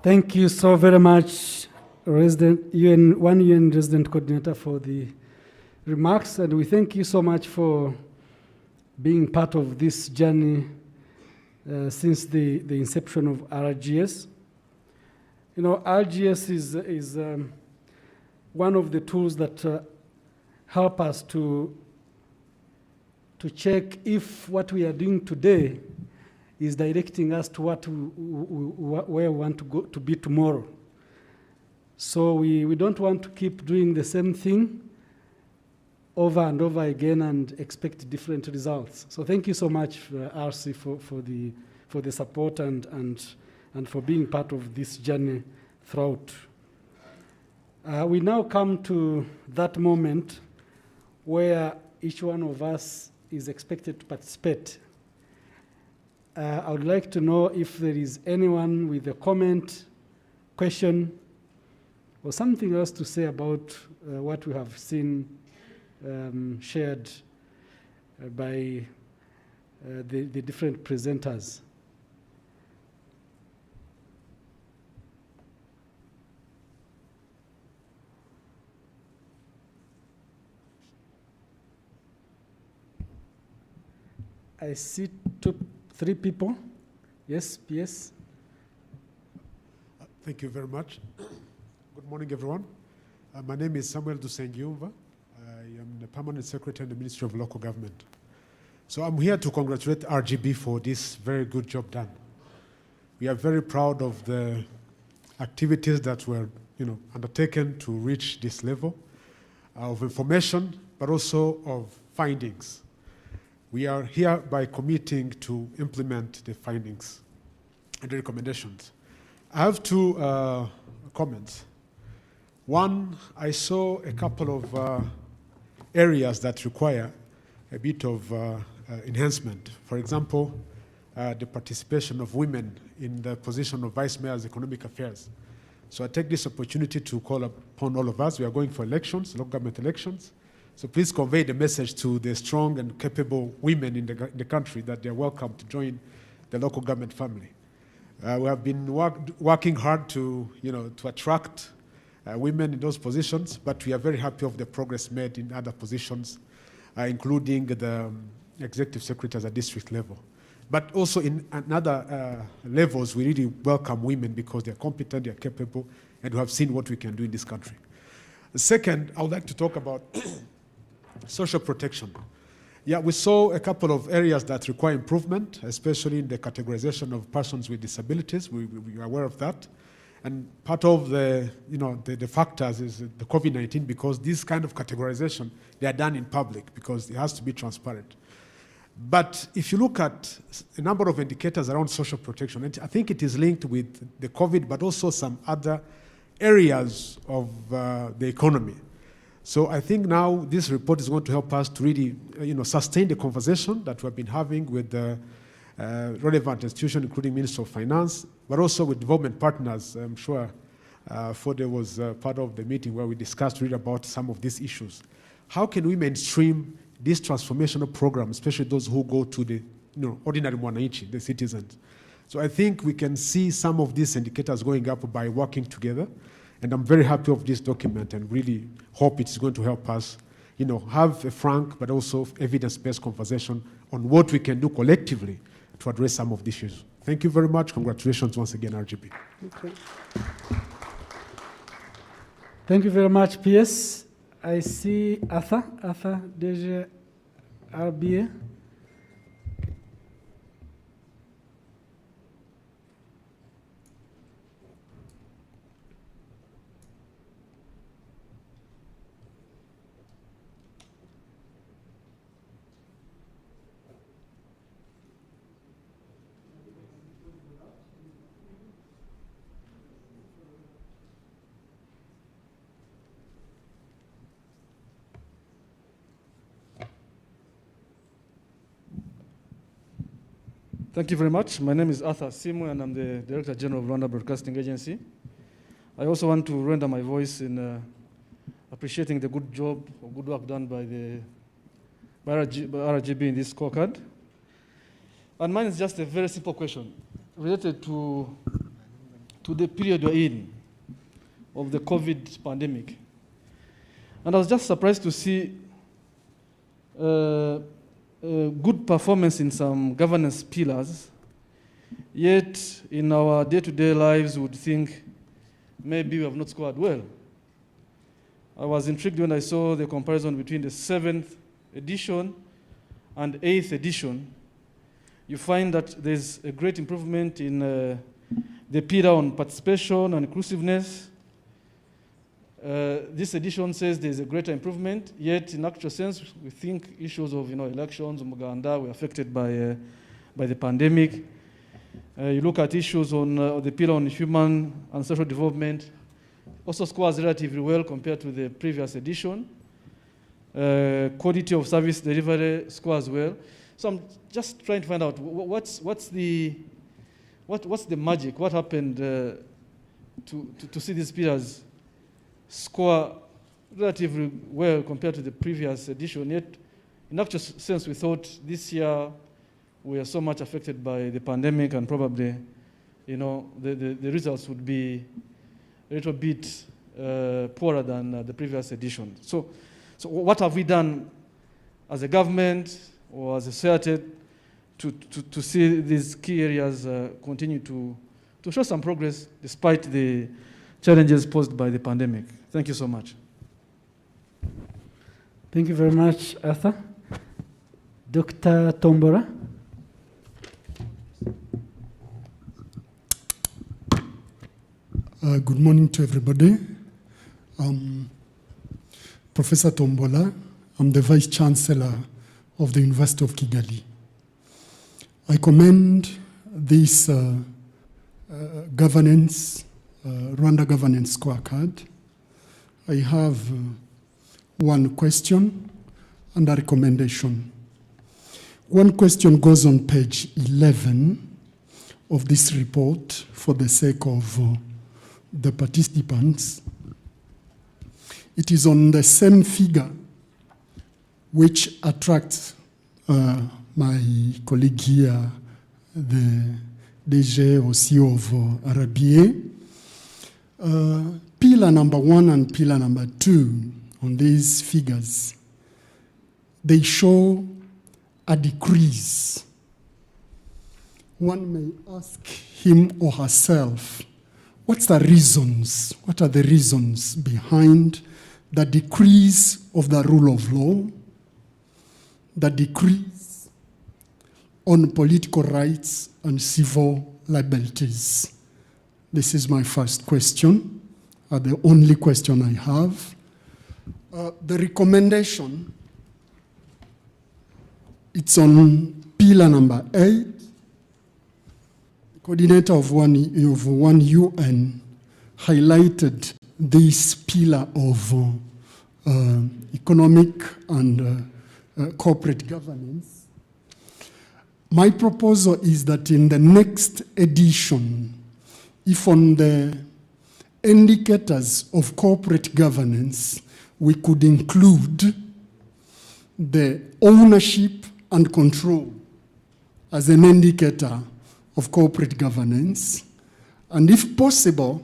Thank you so very much, UN Resident Coordinator, for the remarks, and we thank you so much for being part of this journey since the inception of RGS. You know, RGS is one of the tools that help us to check if what we are doing today is directing us to where we want to go to be tomorrow. So we don't want to keep doing the same thing over and over again and expect different results. So thank you so much, RC, for the support and for being part of this journey throughout. We now come to that moment where each one of us is expected to participate. I would like to know if there is anyone with a comment, question, or something else to say about what we have seen shared by the different presenters. I see three people. Yes, PS. Thank you very much. Good morning, everyone. My name is Samuel Dusengiumva. I am the Permanent Secretary in the Ministry of Local Government. So I'm here to congratulate RGB for this very good job done. We are very proud of the activities that were undertaken to reach this level of information, but also of findings. We are hereby committing to implement the findings and the recommendations. I have two comments. One, I saw a couple of areas that require a bit of enhancement. For example, the participation of women in the position of Vice Mayor's Economic Affairs. So I take this opportunity to call upon all of us. We are going for elections, local government elections. So please convey the message to the strong and capable women in the country that they are welcome to join the local government family. We have been working hard to attract women in those positions, but we are very happy of the progress made in other positions, including the executive secretaries at district level. But also in other levels, we really welcome women because they're competent, they're capable, and we have seen what we can do in this country. Second, I would like to talk about social protection. Yeah, we saw a couple of areas that require improvement, especially in the categorization of persons with disabilities. We are aware of that. And part of the factors is the COVID-19, because this kind of categorization, they are done in public because it has to be transparent. But if you look at a number of indicators around social protection, I think it is linked with the COVID, but also some other areas of the economy. So I think now this report is going to help us to really sustain the conversation that we've been having with the relevant institutions, including Minister of Finance, but also with development partners. I'm sure Fode was part of the meeting where we discussed really about some of these issues. How can we mainstream this transformational program, especially those who go to the ordinary mwananchi, the citizens? So I think we can see some of these indicators going up by working together. And I'm very happy of this document and really hope it's going to help us have a frank but also evidence-based conversation on what we can do collectively to address some of these issues. Thank you very much. Congratulations once again, RGB. Okay. Thank you very much, PS. I see Arthur DG RBA. Thank you very much. My name is Arthur Simu, and I'm the Director General of Rwanda Broadcasting Agency. I also want to render my voice in appreciating the good job or good work done by RGB in this scorecard. And mine is just a very simple question related to the period we're in of the COVID pandemic. And I was just surprised to see good performance in some governance pillars, yet in our day-to-day lives we would think maybe we have not scored well. I was intrigued when I saw the comparison between the 7th edition and 8th edition. You find that there's a great improvement in the pillar on participation and inclusiveness. This edition says there's a greater improvement, yet in actual sense, we think issues of elections, Umuganda were affected by the pandemic. You look at issues on the pillar on human and social development, also scores relatively well compared to the previous edition. Quality of service delivery scores well. So I'm just trying to find out what's the magic, what happened to see these pillars score relatively well compared to the previous edition, yet in actual sense we thought this year we are so much affected by the pandemic and probably the results would be a little bit poorer than the previous edition. So what have we done as a government or as a society to see these key areas continue to show some progress despite the challenges posed by the pandemic? Thank you so much. Thank you very much, Arthur. Dr. Tombora. Good morning to everybody. Professor Tombola, I'm the Vice Chancellor of the University of Kigali. I commend this governance, Rwanda governance scorecard. I have one question and a recommendation. One question goes on page 11 of this report for the sake of the participants. It is on the same figure which attracts my colleague here, the DG or CEO of RBA. Pillar number 1 and pillar number 2 on these figures, they show a decrease. One may ask him or herself, what's the reasons? What are the reasons behind the decrease of the rule of law, the decrease on political rights and civil liberties? This is my first question, the only question I have. The recommendation, it's on pillar number 8. Coordinator of one UN highlighted this pillar of economic and corporate governance. My proposal is that in the next edition, if on the indicators of corporate governance, we could include the ownership and control as an indicator of corporate governance, and if possible,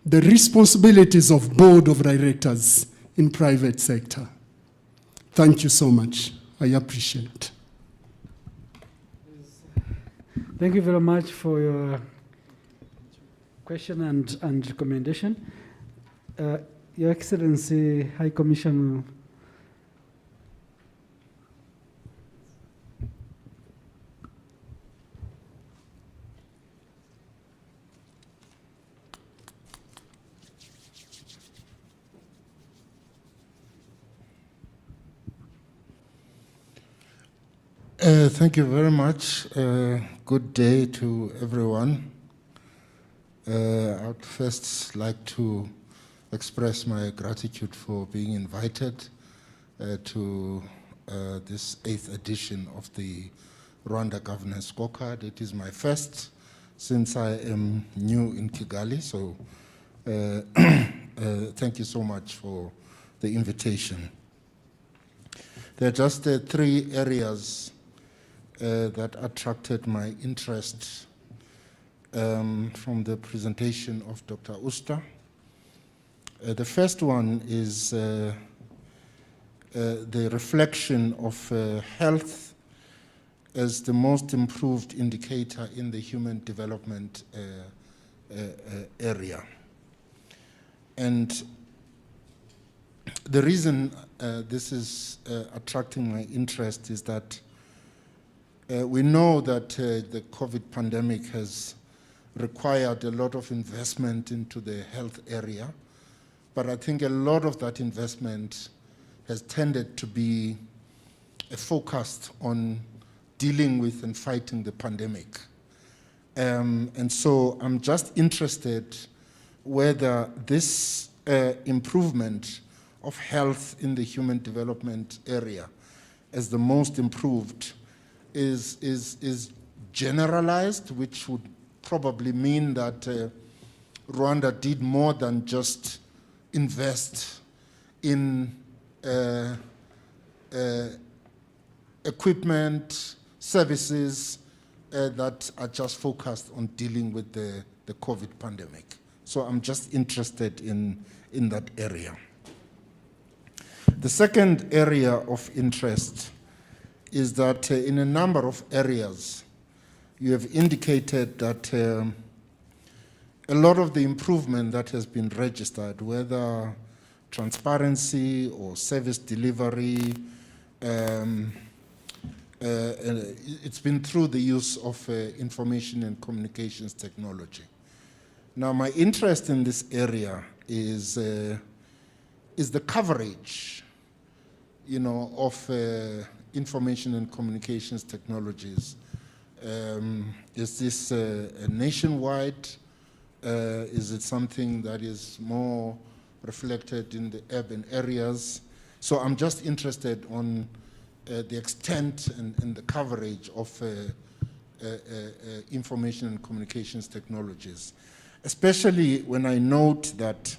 the responsibilities of board of directors in private sector. Thank you so much. I appreciate it. Thank you very much for your question and recommendation. Your Excellency, High Commissioner. Thank you very much. Good day to everyone. I would first like to express my gratitude for being invited to this 8th edition of the Rwanda Governance Scorecard. It is my first since I am new in Kigali, so thank you so much for the invitation. There are just 3 areas that attracted my interest from the presentation of Dr. Usta. The first one is the reflection of health as the most improved indicator in the human development area. And the reason this is attracting my interest is that we know that the COVID pandemic has required a lot of investment into the health area, but I think a lot of that investment has tended to be focused on dealing with and fighting the pandemic. And so I'm just interested whether this improvement of health in the human development area as the most improved is generalized, which would probably mean that Rwanda did more than just invest in equipment, services that are just focused on dealing with the COVID pandemic. So I'm just interested in that area. The second area of interest is that in a number of areas, you have indicated that a lot of the improvement that has been registered, whether transparency or service delivery, it's been through the use of information and communications technology. Now, my interest in this area is the coverage, you know, of information and communications technologies. Is this nationwide? Is it something that is more reflected in the urban areas? So I'm just interested on the extent and the coverage of information and communications technologies, especially when I note that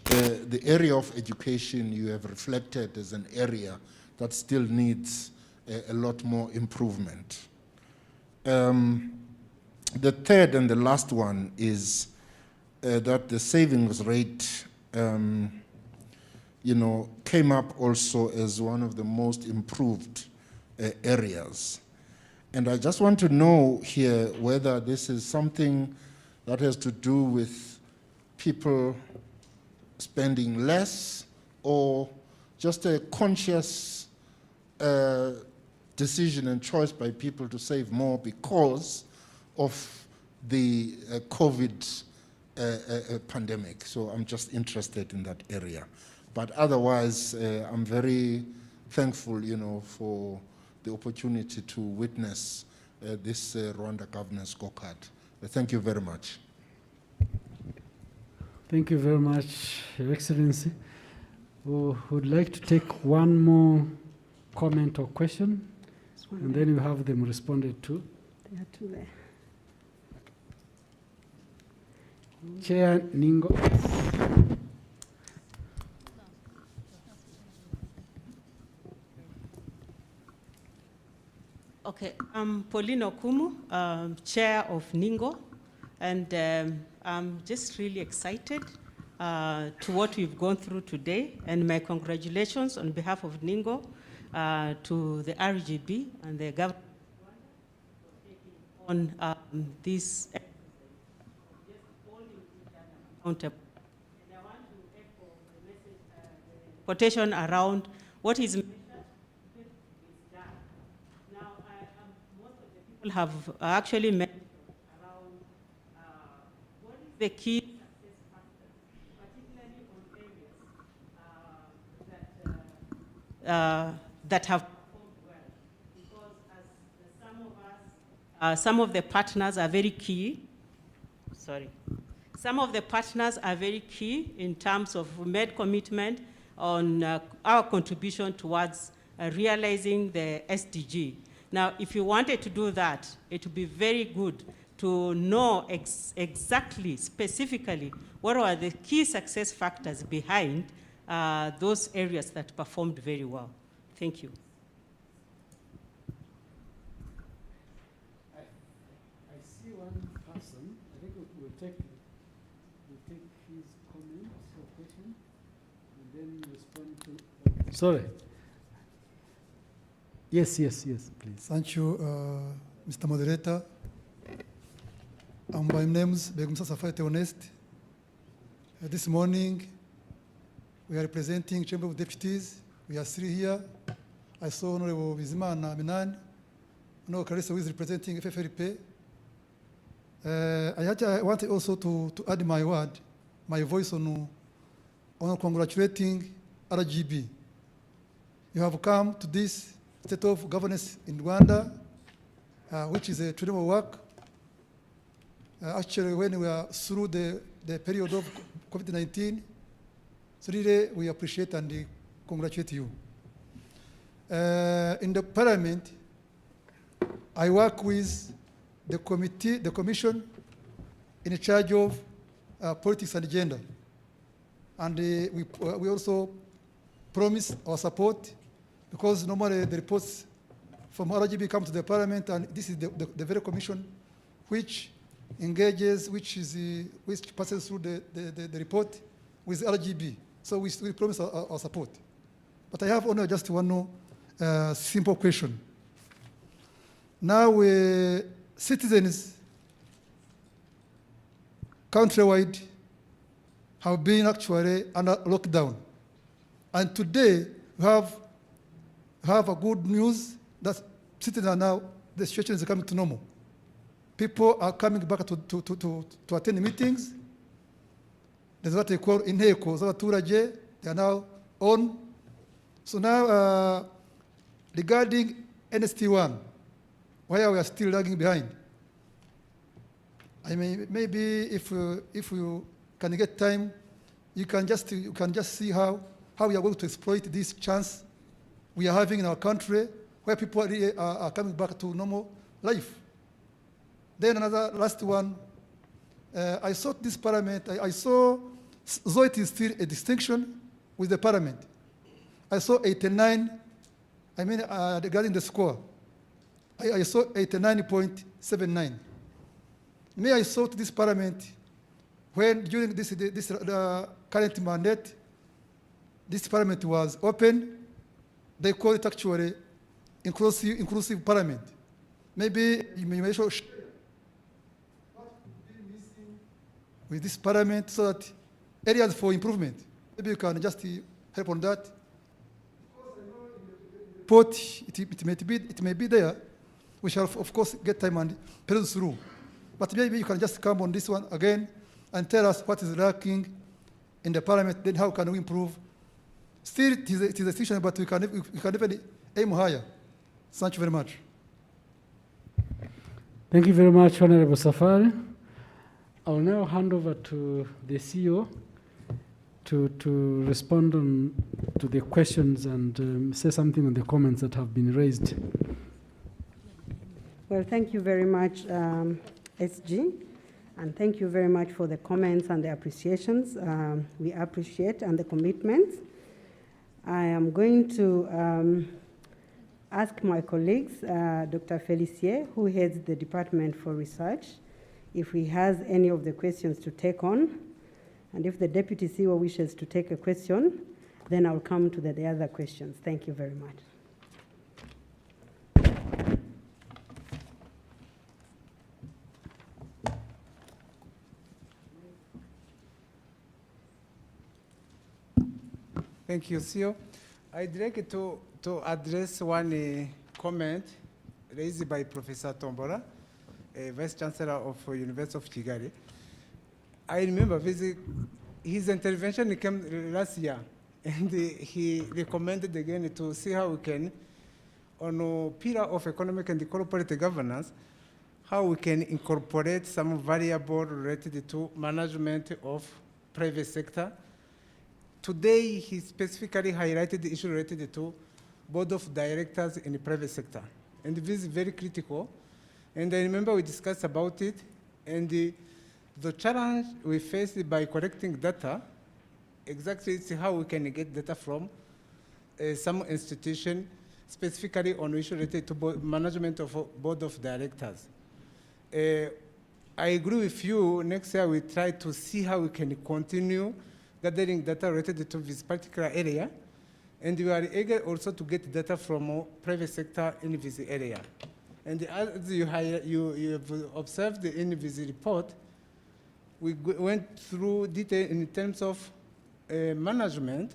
the area of education you have reflected as an area that still needs a lot more improvement. The third and the last one is that the savings rate, you know, came up also as one of the most improved areas. And I just want to know here whether this is something that has to do with people spending less or just a conscious decision and choice by people to save more because of the COVID pandemic. So I'm just interested in that area. But otherwise, I'm very thankful, you know, for the opportunity to witness this Rwanda governance scorecard. Thank you very much. Thank you very much, Your Excellency. We would like to take one more comment or question, and then you have them responded to. There are two there. Chair Ningo. Okay, I'm Pauline Okumu, Chair of NINGO, and I'm just really excited to what we've gone through today, and my congratulations on behalf of NINGO to the RGB and the government on this accountable. And I want to echo the message, the quotation around what is measured is done. Now, most of the people have actually mentioned around what is the key success factors, particularly on areas that have performed well, because as some of the partners are very key. Sorry. Some of the partners are very key in terms of we made commitment on our contribution towards realizing the SDG. Now, if you wanted to do that, it would be very good to know exactly, specifically, what are the key success factors behind those areas that performed very well. Thank you. I see one person. I think we'll take his comment or question, and then respond to. Sorry. Yes, please. Thank you, Mr. Moderator. My name is Begum Safari Honest. This morning, we are representing Chamber of Deputies. We are three here. I saw Honorable Bizimana Minan, Honorable Carissa, who is representing FFRP. I want also to add my voice on congratulating RGB. You have come to this state of governance in Rwanda, which is a tremendous work. Actually, when we are through the period of COVID-19, so really we appreciate and congratulate you. In the Parliament, I work with the commission in charge of politics and gender. And we also promise our support, because normally the reports from RGB come to the Parliament, and this is the very commission which engages, which passes through the report with RGB. So we promise our support. But I have only just one simple question. Now, citizens countrywide have been actually under lockdown. And today, we have a good news that citizens are now, the situation is coming to normal. people are coming back to attend meetings. There's what they call inteko z'abaturage. They are now on. So now, regarding NST1, where we are still lagging behind, I mean, maybe if you can get time, you can just see how we are going to exploit this chance we are having in our country, where people really are coming back to normal life. Then another last one, I saw this parliament, I saw, though it is still a distinction with the parliament, I saw 89, I mean, regarding the score, I saw 89.79. May I saw to this parliament, when during this current mandate, this parliament was open, they call it actually inclusive parliament. Maybe you may show what could be missing with this parliament so that areas for improvement. Maybe you can just help on that. Report, it may be there. We shall, of course, get time and peruse through. But maybe you can just come on this one again and tell us what is lacking in the parliament, then how can we improve. Still, it is a decision, but we can even aim higher. Thank you very much. Thank you very much, Honorable Safari. I'll now hand over to the CEO to respond to the questions and say something on the comments that have been raised. Well, thank you very much, SG, and thank you very much for the comments and the appreciations. We appreciate and the commitments. I am going to ask my colleagues, Dr. Felicier, who heads the Department for Research, if he has any of the questions to take on. And if the Deputy CEO wishes to take a question, then I'll come to the other questions. Thank you very much. Thank you, CEO. I'd like to address one comment raised by Professor Tombola, Vice Chancellor of University of Kigali. I remember his intervention came last year, and he recommended again to see how we can, on a pillar of economic and corporate governance, how we can incorporate some variable related to management of private sector. Today, he specifically highlighted the issue related to board of directors in the private sector. And this is very critical. And I remember we discussed about it, and the challenge we face by collecting data, exactly is how we can get data from some institution, specifically on issue related to management of board of directors. I agree with you, next year we try to see how we can continue gathering data related to this particular area, and we are eager also to get data from private sector in this area. And as you have observed in this report, we went through detail in terms of management,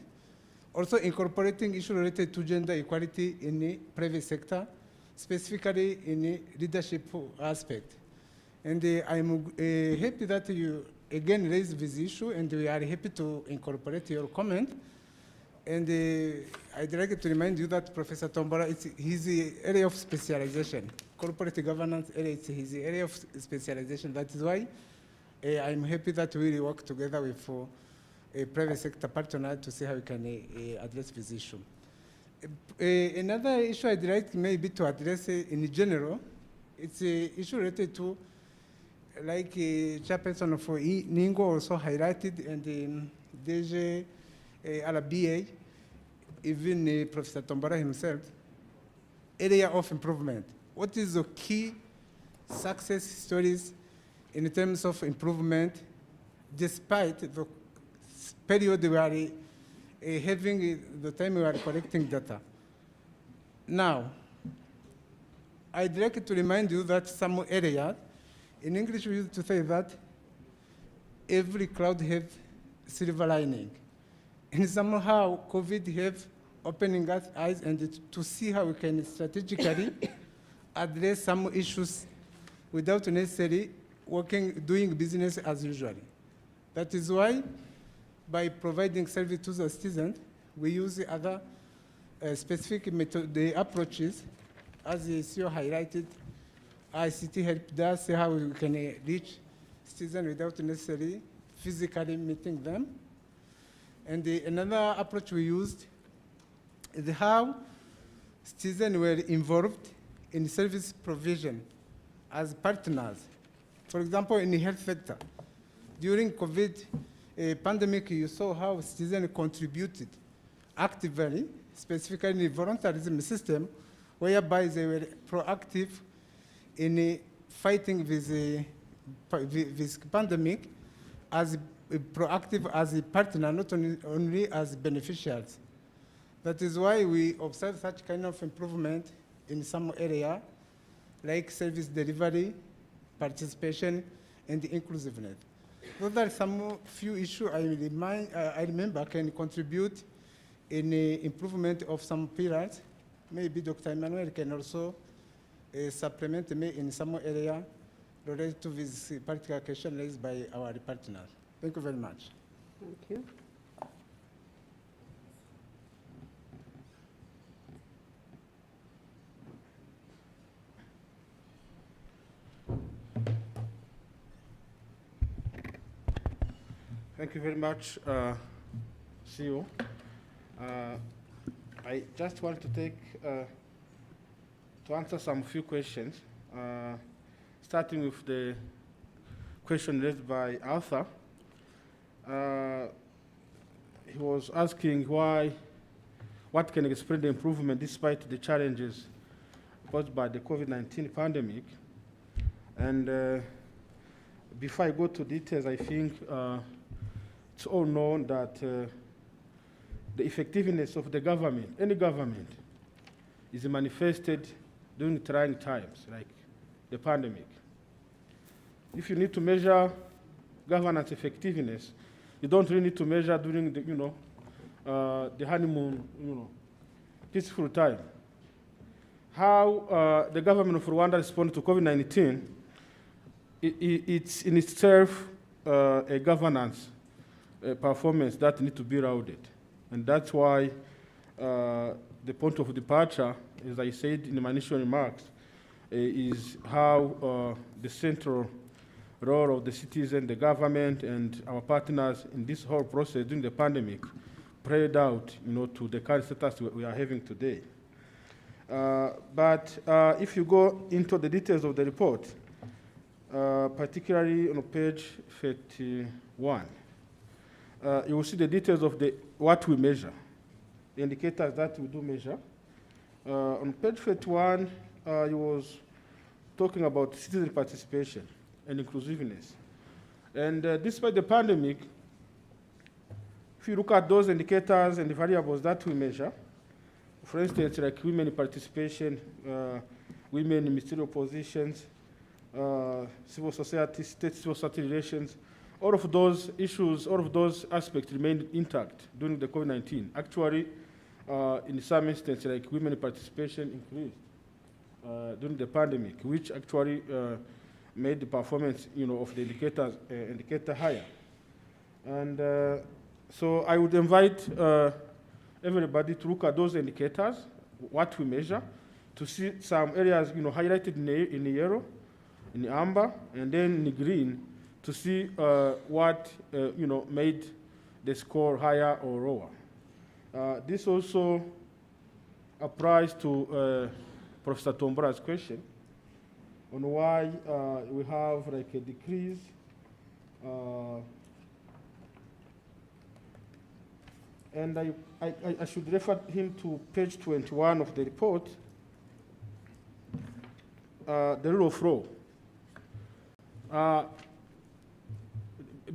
also incorporating issues related to gender equality in the private sector, specifically in the leadership aspect. And I'm happy that you again raised this issue, and we are happy to incorporate your comment. And I'd like to remind you that Professor Tombola, it's his area of specialization. Corporate governance area is his area of specialization. That is why I'm happy that we will work together with a private sector partner to see how we can address this issue. Another issue I'd like maybe to address in general, it's an issue related to, like Chairperson of Ningo also highlighted, and DG RBA, even Professor Tombola himself, area of improvement. What is the key success stories in terms of improvement, despite the period we are having, the time we are collecting data? Now, I'd like to remind you that some areas, in English we used to say that every cloud has silver lining. And somehow COVID have opening us eyes and to see how we can strategically address some issues without necessarily doing business as usual. That is why, by providing service to the citizens, we use the other specific the approaches, as the CEO highlighted. ICT helped us how we can reach citizens without necessarily physically meeting them. And another approach we used is how citizens were involved in service provision as partners. For example, in the health sector, during COVID pandemic, you saw how citizens contributed actively, specifically in the voluntarism system, whereby they were proactive in fighting with this pandemic, as proactive as a partner, not only as beneficiaries. That is why we observe such kind of improvement in some area, like service delivery, participation, and inclusiveness. Those are some few issues I remember can contribute in the improvement of some pillars. Maybe Dr. Emmanuel can also supplement me in some area related to this particular question raised by our partners. Thank you very much. Thank you. Thank you very much, CEO. I just want to take to answer some few questions, starting with the question raised by Arthur. He was asking what can explain the improvement despite the challenges posed by the COVID-19 pandemic. And before I go to details, I think it's all known that the effectiveness of the government, any government, is manifested during trying times, like the pandemic. If you need to measure governance effectiveness, you don't really need to measure during the, the honeymoon, peaceful time. How the government of Rwanda responded to COVID-19, it's in itself a governance performance that needs to be lauded. And that's why the point of departure, as I said in my initial remarks, is how the central role of the citizen, the government, and our partners in this whole process during the pandemic played out, to the current status we are having today. But if you go into the details of the report, particularly on page 31, you will see the details of what we measure, the indicators that we do measure. On page 31, he was talking about citizen participation and inclusiveness. And despite the pandemic, if you look at those indicators and the variables that we measure, for instance, like women participation, women in ministerial positions, civil society, state-civil society relations, all of those issues, all of those aspects remained intact during the COVID-19. Actually, in some instances, like women participation increased during the pandemic, which actually made the performance, of the indicator higher. And so I would invite everybody to look at those indicators, what we measure, to see some areas, highlighted in the yellow, in the amber, and then in the green, to see what made the score higher or lower. This also applies to Professor Tombora's question on why we have like a decrease and I should refer him to page 21 of the report, the rule of law.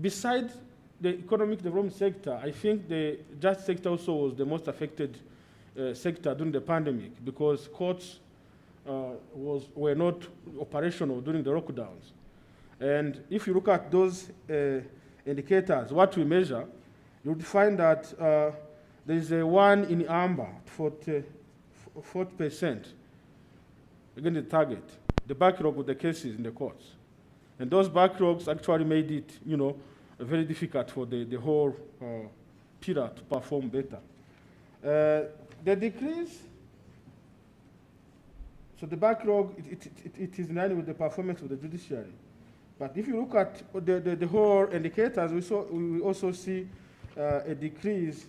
Besides the economic development sector, I think the justice sector also was the most affected sector during the pandemic because courts were not operational during the lockdowns. And if you look at those indicators, what we measure, you would find that there is a one in amber, 40% against the target. the backlog of the cases in the courts. And those backlogs actually made it, very difficult for the whole pillar to perform better. The decrease, so the backlog, it is in line with the performance of the judiciary. But if you look at the whole indicators, we also see a decrease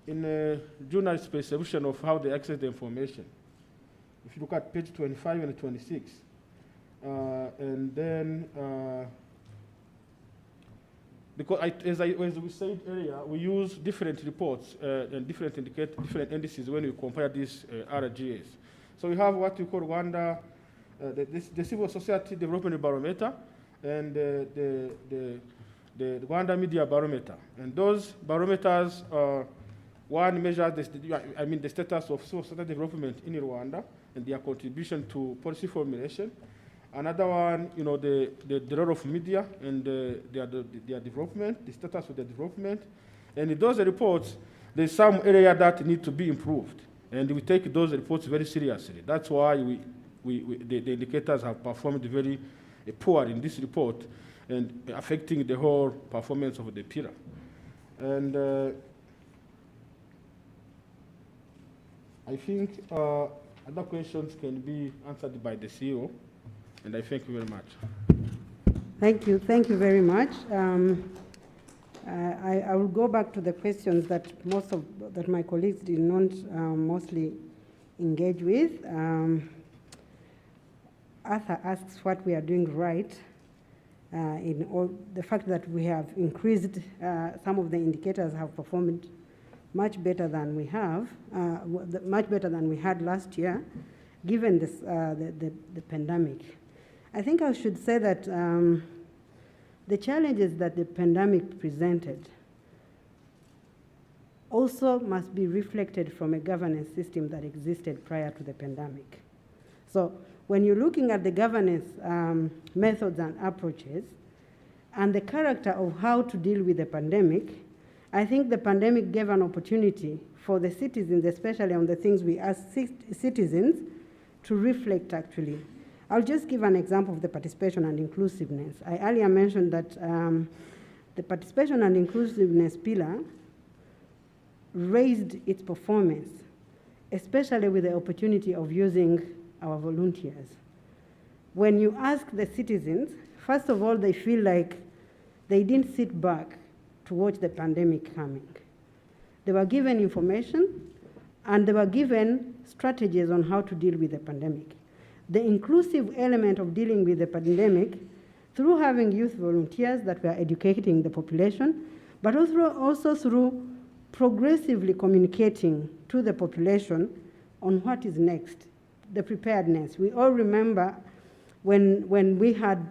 in journalist perception of how they access the information. If you look at page 25 and 26, and then, because as we said earlier, we use different reports and different indices when we compare these RGS. So we have what we call Rwanda, the Civil Society Development Barometer, and the Rwanda Media Barometer. And those barometers, one measures the status of civil society development in Rwanda and their contribution to policy formulation. Another one, the role of media and their development, the status of their development. And in those reports, there's some area that need to be improved. And we take those reports very seriously. That's why the indicators have performed very poor in this report and affecting the whole performance of the pillar. And I think other questions can be answered by the CEO. And I thank you very much. Thank you very much. I will go back to the questions that that my colleagues did not mostly engage with. Arthur asks what we are doing right in all the fact that we have increased some of the indicators have performed much better than we have, much better than we had last year, given this, the pandemic. I think I should say that the challenges that the pandemic presented also must be reflected from a governance system that existed prior to the pandemic. So when you're looking at the governance methods and approaches and the character of how to deal with the pandemic, I think the pandemic gave an opportunity for the citizens, especially on the things we ask citizens, to reflect actually. I'll just give an example of the participation and inclusiveness. I earlier mentioned that the participation and inclusiveness pillar raised its performance, especially with the opportunity of using our volunteers. When you ask the citizens, first of all, they feel like they didn't sit back to watch the pandemic coming. They were given information and they were given strategies on how to deal with the pandemic. The inclusive element of dealing with the pandemic through having youth volunteers that were educating the population, but also through progressively communicating to the population on what is next, the preparedness. We all remember when we had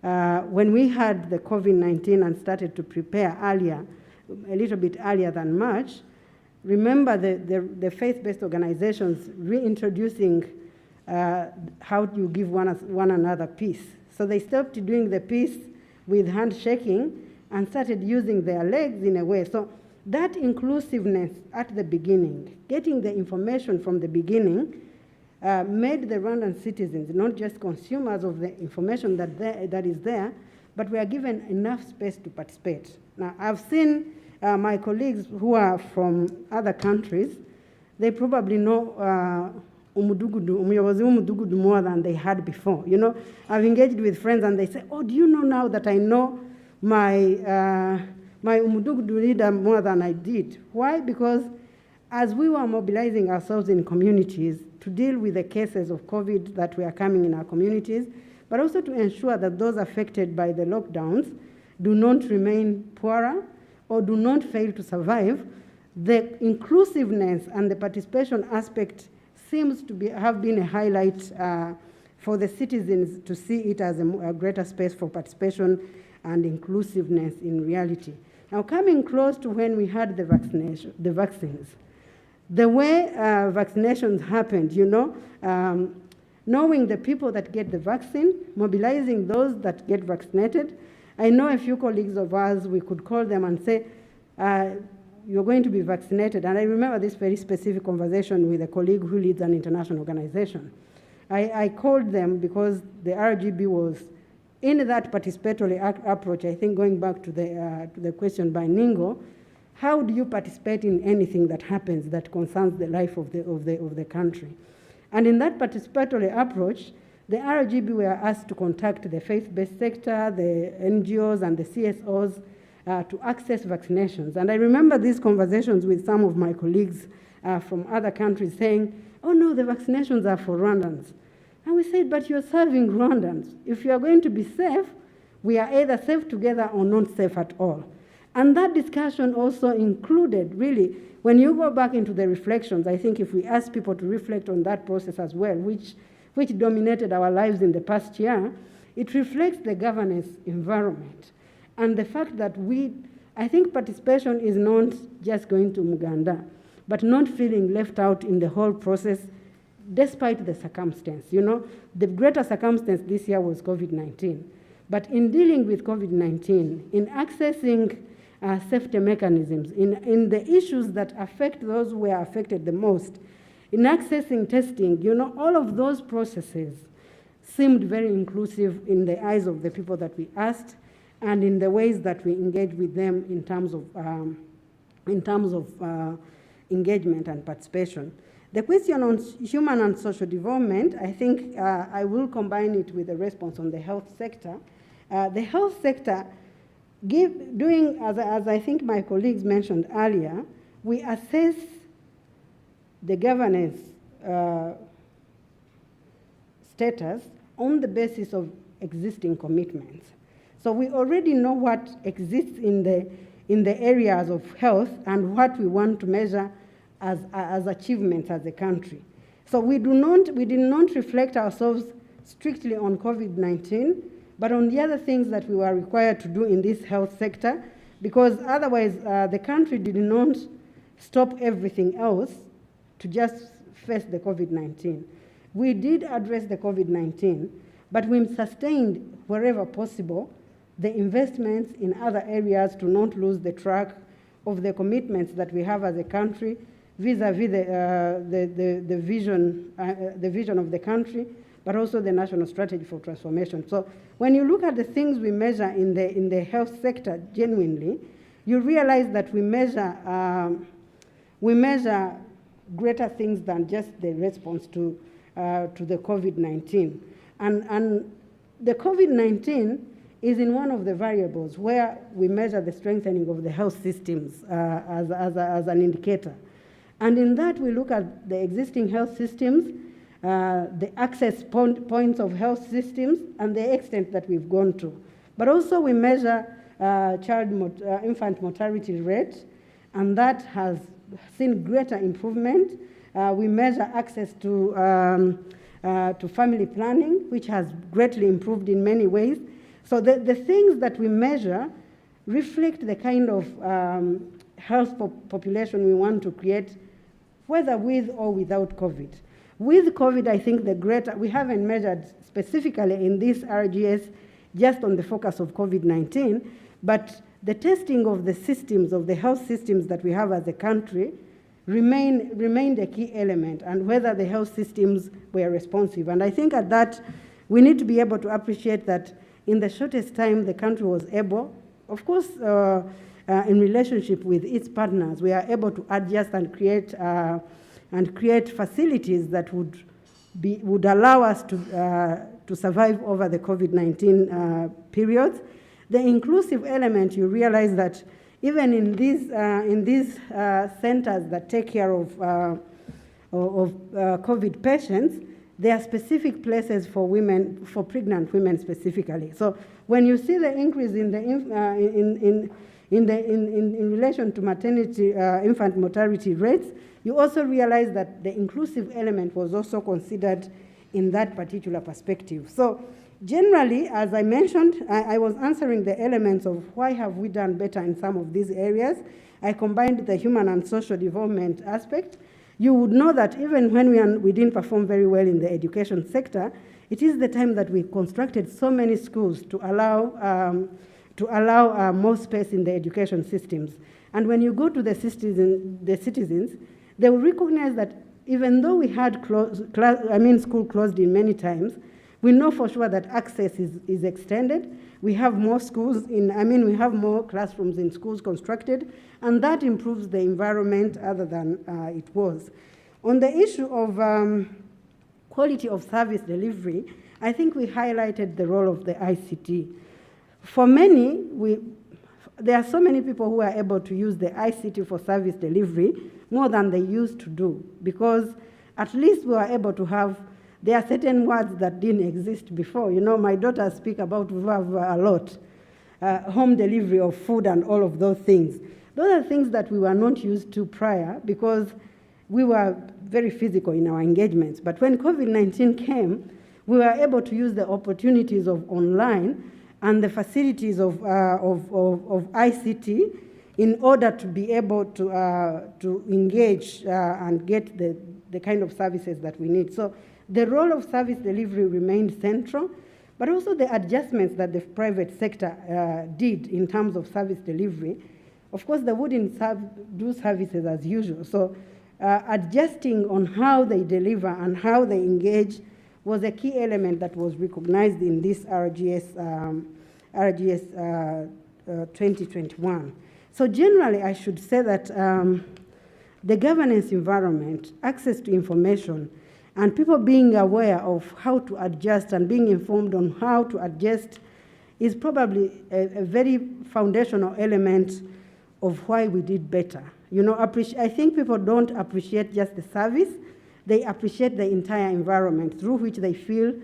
the COVID-19 and started to prepare earlier, a little bit earlier than March, remember the faith-based organizations reintroducing how do you give one another peace. So they stopped doing the peace with handshaking and started using their legs in a way. So that inclusiveness at the beginning, getting the information from the beginning, made the Rwandan citizens not just consumers of the information that is there, but we are given enough space to participate. Now, I've seen my colleagues who are from other countries, they probably know umuyobozi w'umudugudu more than they had before. You know, I've engaged with friends and they say, oh, do you know now that I know my umudugudu leader more than I did? Why? Because as we were mobilizing ourselves in communities to deal with the cases of COVID that were coming in our communities, but also to ensure that those affected by the lockdowns do not remain poorer or do not fail to survive, the inclusiveness and the participation aspect seems to have been a highlight for the citizens to see it as a greater space for participation and inclusiveness in reality. Now, coming close to when we had the vaccines, the way vaccinations happened, you know, knowing the people that get the vaccine, mobilizing those that get vaccinated. I know a few colleagues of ours, we could call them and say, you're going to be vaccinated. And I remember this very specific conversation with a colleague who leads an international organization. I called them because the RGB was in that participatory approach, I think going back to the question by Ningo, how do you participate in anything that happens that concerns the life of the country? And in that participatory approach, the RGB were asked to contact the faith-based sector, the NGOs, and the CSOs to access vaccinations. And I remember these conversations with some of my colleagues from other countries saying, oh no, the vaccinations are for Rwandans. And we said, but you're serving Rwandans. If you are going to be safe, we are either safe together or not safe at all. And that discussion also included, really, when you go back into the reflections, I think if we ask people to reflect on that process as well, which dominated our lives in the past year, it reflects the governance environment. And the fact that I think participation is not just going to Muganda, but not feeling left out in the whole process, despite the circumstance. You know, the greater circumstance this year was COVID-19. But in dealing with COVID-19, in accessing safety mechanisms, in the issues that affect those who were affected the most, in accessing testing, you know, all of those processes seemed very inclusive in the eyes of the people that we asked and in the ways that we engage with them in terms of engagement and participation. The question on human and social development, I think I will combine it with a response on the health sector. The health sector, as I think my colleagues mentioned earlier, we assess the governance status on the basis of existing commitments. So we already know what exists in the areas of health and what we want to measure as achievements as a country. So we did not reflect ourselves strictly on COVID-19, but on the other things that we were required to do in this health sector, because otherwise the country did not stop everything else to just face the COVID-19. We did address the COVID-19, but we sustained wherever possible the investments in other areas to not lose the track of the commitments that we have as a country vis-a-vis the vision of the country, but also the national strategy for transformation. So when you look at the things we measure in the health sector genuinely, you realize that we measure greater things than just the response to the COVID-19. And the COVID-19 is in one of the variables where we measure the strengthening of the health systems as an indicator. And in that, we look at the existing health systems, the access points of health systems, and the extent that we've gone to. But also we measure infant mortality rate, and that has seen greater improvement. We measure access to family planning, which has greatly improved in many ways. So the things that we measure reflect the kind of health population we want to create, whether with or without COVID. With COVID, I think we haven't measured specifically in this RGS just on the focus of COVID-19, but the testing of the systems, of the health systems that we have as a country remained a key element, and whether the health systems were responsive. And I think at that, we need to be able to appreciate that in the shortest time the country was able, of course, in relationship with its partners, we are able to adjust and create facilities that would allow us to survive over the COVID-19 periods. The inclusive element, you realize that even in these centers that take care of COVID patients, there are specific places for women, for pregnant women specifically. So when you see the increase in relation to maternity infant mortality rates, you also realize that the inclusive element was also considered in that particular perspective. So generally, as I mentioned, I was answering the elements of why have we done better in some of these areas. I combined the human and social development aspect. You would know that even when we didn't perform very well in the education sector, it is the time that we constructed so many schools to allow more space in the education systems. And when you go to the citizens, they will recognize that even though we had school closed in many times, we know for sure that access is extended. We have more schools we have more classrooms in schools constructed, and that improves the environment other than it was. On the issue of quality of service delivery, I think we highlighted the role of the ICT. For many, there are so many people who are able to use the ICT for service delivery more than they used to do, because at least we are able to have, there are certain words that didn't exist before. You know, my daughters speak about a lot, home delivery of food and all of those things. Those are things that we were not used to prior because we were very physical in our engagements. But when COVID-19 came, we were able to use the opportunities of online and the facilities of ICT in order to be able to engage and get the kind of services that we need. So the role of service delivery remained central, but also the adjustments that the private sector did in terms of service delivery. Of course, they wouldn't do services as usual. So adjusting on how they deliver and how they engage was a key element that was recognized in this RGS 2021. So generally, I should say that the governance environment, access to information, and people being aware of how to adjust and being informed on how to adjust is probably a very foundational element of why we did better. You know, I think people don't appreciate just the service, they appreciate the entire environment through which they feel,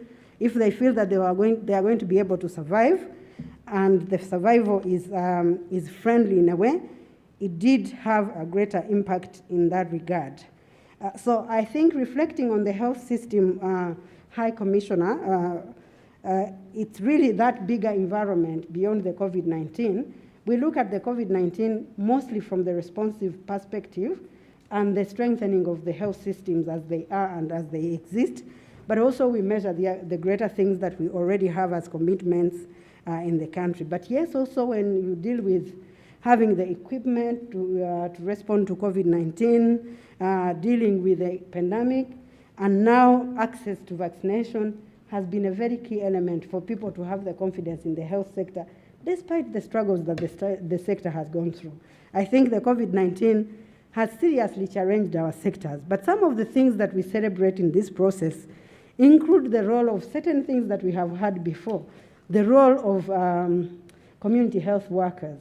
if they feel that they are going to be able to survive, and the survival is friendly in a way, it did have a greater impact in that regard. So I think reflecting on the health system, High Commissioner, it's really that bigger environment beyond the COVID-19. We look at the COVID-19 mostly from the responsive perspective and the strengthening of the health systems as they are and as they exist, but also we measure the greater things that we already have as commitments in the country. But yes, also when you deal with having the equipment to respond to COVID-19, dealing with the pandemic, and now access to vaccination has been a very key element for people to have the confidence in the health sector, despite the struggles that the sector has gone through. I think the COVID-19 has seriously challenged our sectors, but some of the things that we celebrate in this process include the role of certain things that we have had before, the role of community health workers.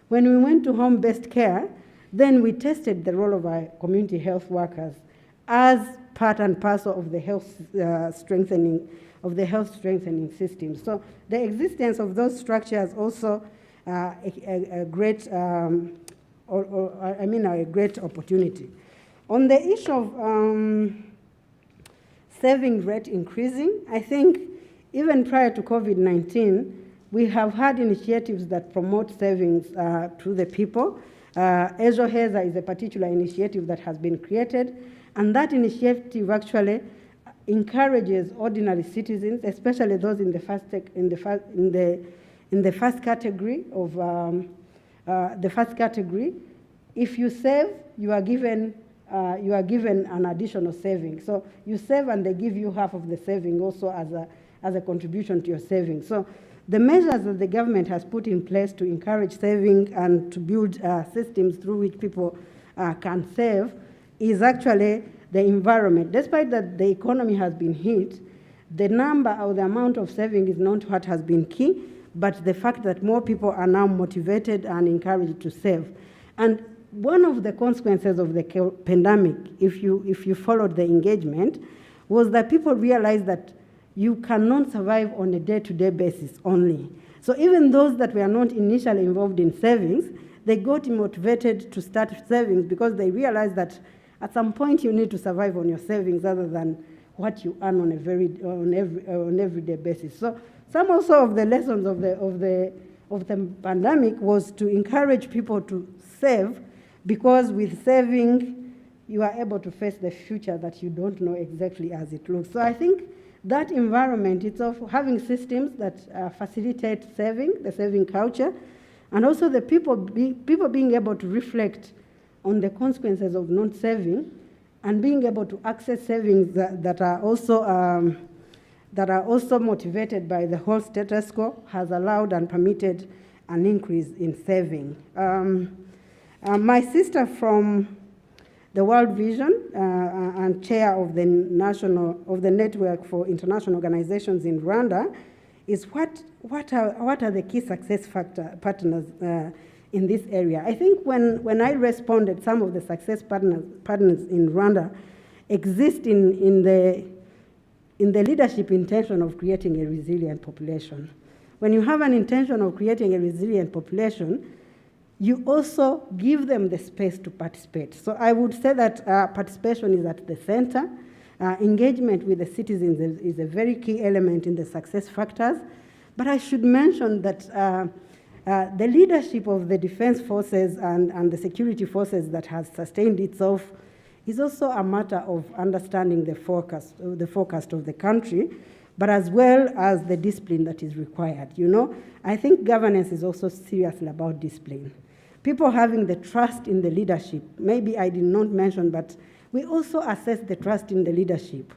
When we went to home-based care, then we tested the role of our community health workers as part and parcel of the health strengthening system. So the existence of those structures also a great opportunity. On the issue of saving rate increasing, I think even prior to COVID-19, we have had initiatives that promote savings to the people. Ezoheza is a particular initiative that has been created, and that initiative actually encourages ordinary citizens, especially those in the first category of the first category. If you save, you are given an additional saving. So you save, and they give you half of the saving also as a contribution to your savings. So the measures that the government has put in place to encourage saving and to build systems through which people can save is actually the environment. Despite that the economy has been hit, the number or the amount of saving is not what has been key, but the fact that more people are now motivated and encouraged to save. And one of the consequences of the pandemic, if you followed the engagement, was that people realized that you cannot survive on a day-to-day basis only. So even those that were not initially involved in savings, they got motivated to start savings because they realized that at some point you need to survive on your savings other than what you earn on everyday basis. So some also of the lessons of the pandemic was to encourage people to save, because with saving you are able to face the future that you don't know exactly as it looks. So I think that environment itself, having systems that facilitate saving, the saving culture, And also the people being able to reflect on the consequences of not saving and being able to access savings that are also motivated by the whole status quo has allowed and permitted an increase in saving. My sister from the World Vision and chair of the Network for International Organizations in Rwanda is what are the key success partners in this area. I think when I responded, some of the success partners in Rwanda exist in the leadership intention of creating a resilient population. When you have an intention of creating a resilient population, you also give them the space to participate. So I would say that participation is at the center. Engagement with the citizens is a very key element in the success factors. But I should mention that the leadership of the defense forces and the security forces that has sustained itself is also a matter of understanding the forecast of the country, but as well as the discipline that is required. You know, I think governance is also seriously about discipline. People having the trust in the leadership, maybe I did not mention, but we also assess the trust in the leadership.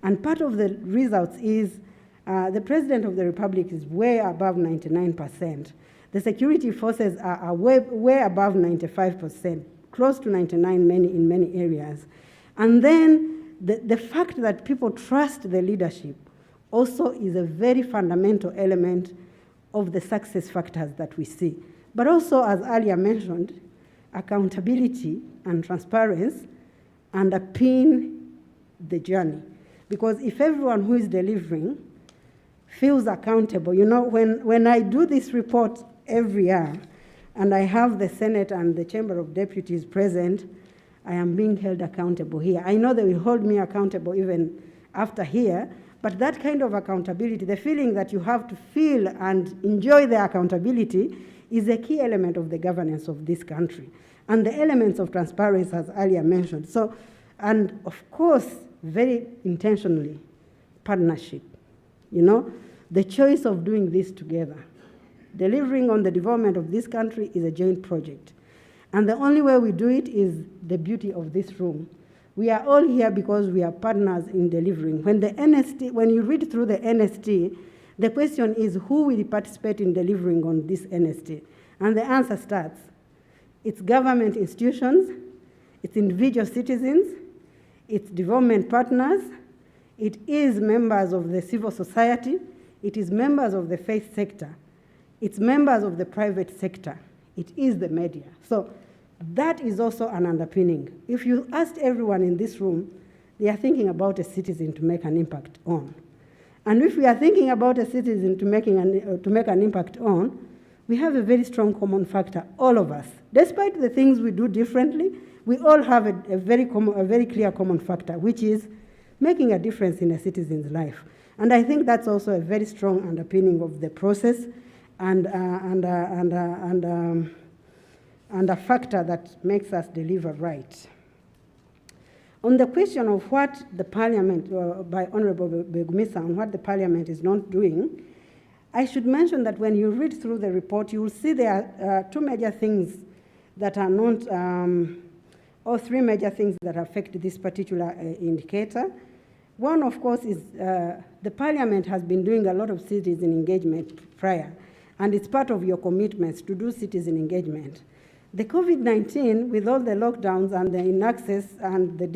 And part of the results is the President of the Republic is way above 99%. The security forces are way above 95%, close to 99 in many areas. And then the fact that people trust the leadership also is a very fundamental element of the success factors that we see. But also, as earlier mentioned, accountability and transparency underpin the journey. Because if everyone who is delivering feels accountable, you know, when I do this report every year, and I have the Senate and the Chamber of Deputies present, I am being held accountable here. I know they will hold me accountable even after here, but that kind of accountability, the feeling that you have to feel and enjoy the accountability, is a key element of the governance of this country. And the elements of transparency, as earlier mentioned. So, and of course, very intentionally, partnership. You know, the choice of doing this together. Delivering on the development of this country is a joint project. And the only way we do it is the beauty of this room. We are all here because we are partners in delivering. When you read through the NST, the question is who will participate in delivering on this NST? And the answer starts. It's government institutions, it's individual citizens, it's development partners, it is members of the civil society, it is members of the faith sector, it's members of the private sector, it is the media. So that is also an underpinning. If you asked everyone in this room, they are thinking about a citizen to make an impact on. And if we are thinking about a citizen to make an impact on, we have a very strong common factor, all of us. Despite the things we do differently, we all have a very clear common factor, which is making a difference in a citizen's life. And I think that's also a very strong underpinning of the process and a factor that makes us deliver right. On the question of what the Parliament, by Honorable Begumisa, on what the Parliament is not doing, I should mention that when you read through the report, you will see there are two major things that are not, or three major things that affect this particular indicator. One, of course, is the Parliament has been doing a lot of citizen engagement prior, and it's part of your commitments to do citizen engagement. The COVID-19, with all the lockdowns and the inaccess and the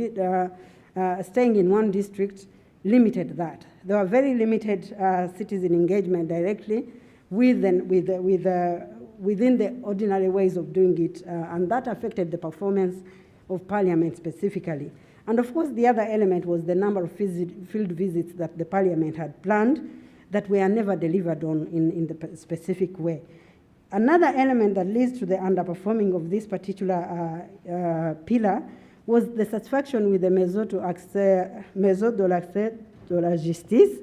staying in one district, limited that. There were very limited citizen engagement directly within the ordinary ways of doing it, and that affected the performance of Parliament specifically. And of course, the other element was the number of field visits that the Parliament had planned that were never delivered on in the specific way. Another element that leads to the underperforming of this particular pillar was the satisfaction with the maison de l'accès de la justice.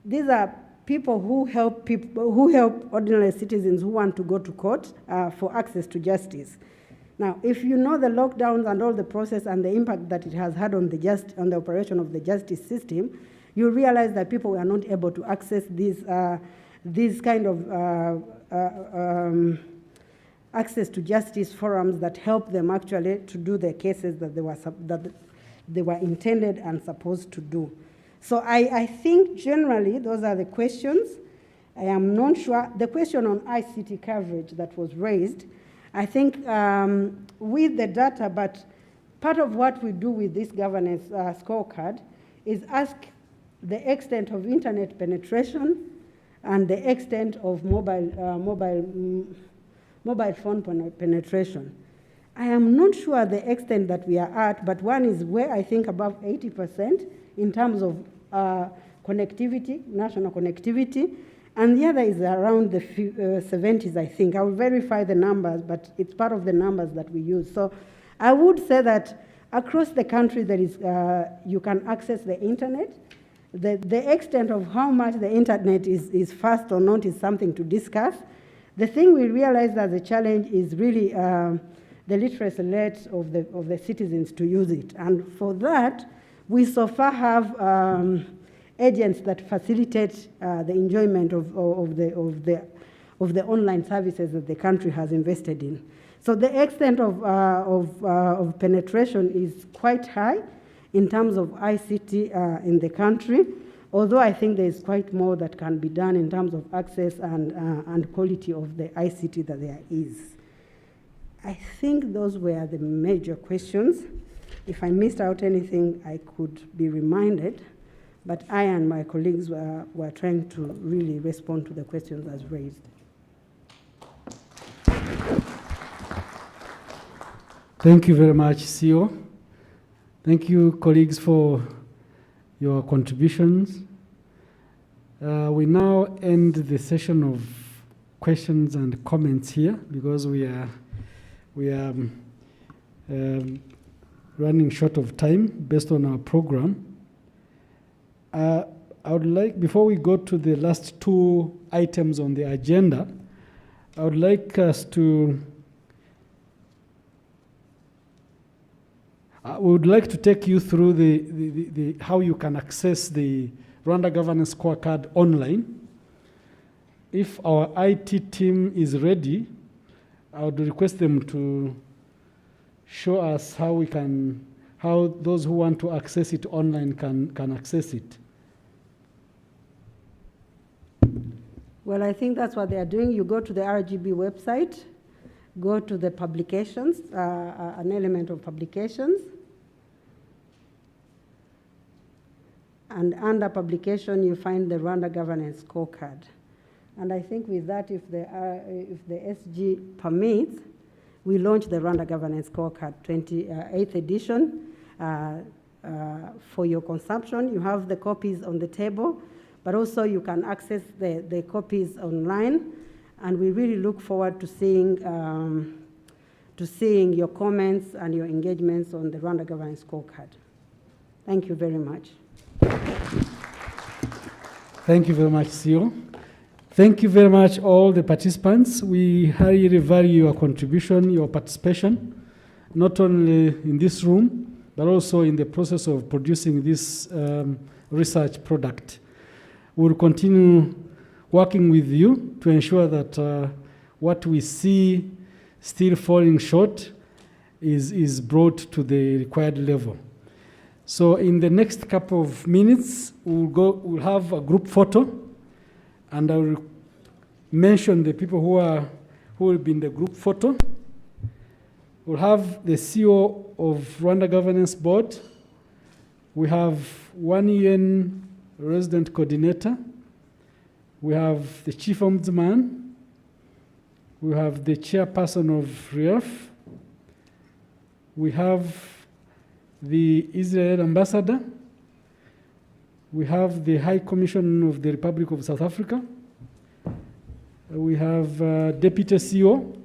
These are people who help ordinary citizens who want to go to court for access to justice. Now, if you know the lockdowns and all the process and the impact that it has had on the operation of the justice system, you realize that people were not able to access these kind of access to justice forums that help them actually to do the cases that they were intended and supposed to do. So I think generally those are the questions. I am not sure. The question on ICT coverage that was raised, I think with the data, but part of what we do with this governance scorecard is ask the extent of internet penetration and the extent of mobile phone penetration. I am not sure the extent that we are at, but one is where I think above 80% in terms of connectivity, national connectivity, and the other is around the 70s, I think. I will verify the numbers, but it's part of the numbers that we use. So I would say that across the country there is, you can access the internet. The extent of how much the internet is fast or not is something to discuss. The thing we realize that the challenge is really the literacy rate of the citizens to use it. And for that, we so far have agents that facilitate the enjoyment of the online services that the country has invested in. So the extent of penetration is quite high in terms of ICT in the country, although I think there is quite more that can be done in terms of access and quality of the ICT that there is. I think those were the major questions. If I missed out anything, I could be reminded, but I and my colleagues were trying to really respond to the questions as raised. Thank you very much, CEO. Thank you, colleagues, for your contributions. We now end the session of questions and comments here because we are running short of time based on our program. I would like, before we go to the last two items on the agenda, I would like us to we would like to take you through the how you can access the Rwanda Governance Scorecard online. If our IT team is ready, I would request them to show us how those who want to access it online can access it. Well, I think that's what they are doing. You go to the RGB website, go to the publications, an element of publications, and under publication you find the Rwanda Governance Scorecard. And I think with that, if the SG permits, we launch the Rwanda Governance Scorecard 8th edition for your consumption. You have the copies on the table, but also you can access the copies online. And we really look forward to seeing your comments and your engagements on the Rwanda Governance Scorecard. Thank you very much. Thank you very much, CEO. Thank you very much, all the participants. We highly value your contribution, your participation, not only in this room, but also in the process of producing this research product. We'll continue working with you to ensure that what we see still falling short is brought to the required level. So in the next couple of minutes, we'll have a group photo, and I will mention the people who will be in the group photo. We'll have the CEO of Rwanda Governance Board. We have one UN resident coordinator. We have the Chief Ombudsman. We have the chairperson of RIAF. We have the Israel ambassador. We have the High Commission of the Republic of South Africa. We have Deputy CEO.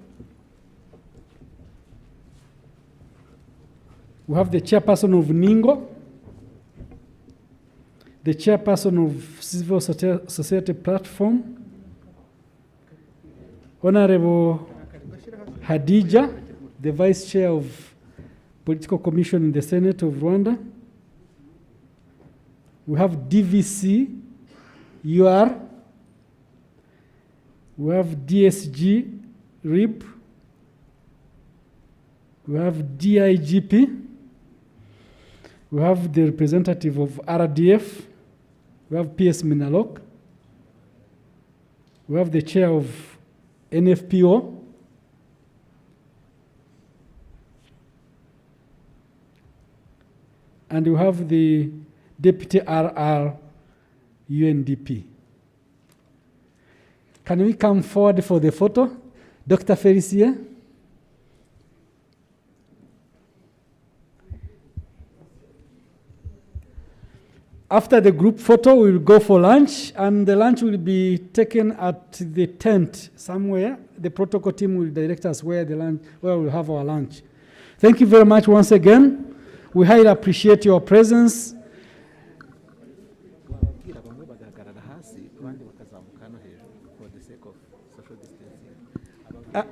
We have the chairperson of NINGO, the chairperson of Civil Society Platform, Honorable Hadija, the Vice Chair of Political Commission in the Senate of Rwanda. We have DVC, UR. We have DSG, RIB. We have DIGP. We have the representative of RDF. We have PS Minalok. We have the chair of NFPO. And we have the deputy RR UNDP. Can we come forward for the photo? Dr. Felicia. After the group photo, we will go for lunch, and the lunch will be taken at the tent somewhere. The protocol team will direct us where we'll have our lunch. Thank you very much once again. We highly appreciate your presence.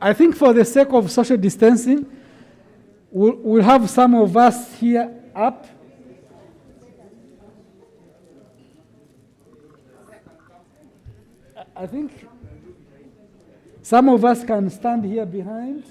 I think for the sake of social distancing, we'll have some of us here up. I think some of us can stand here behind.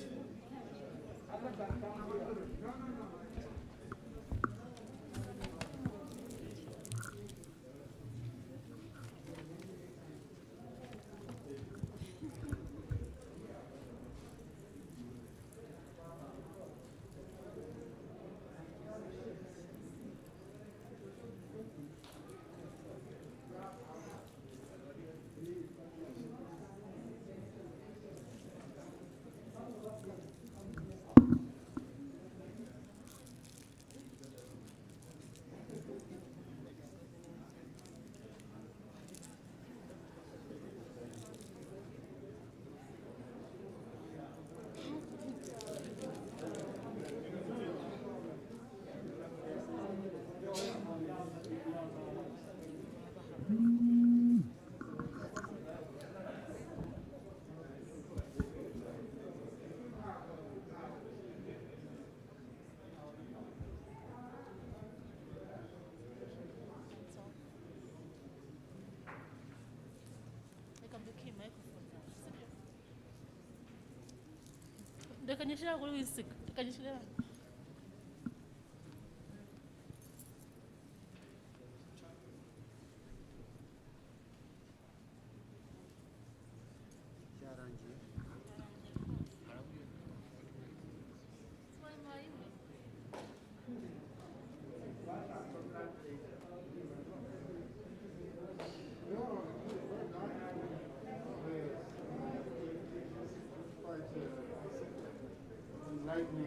Enlightening.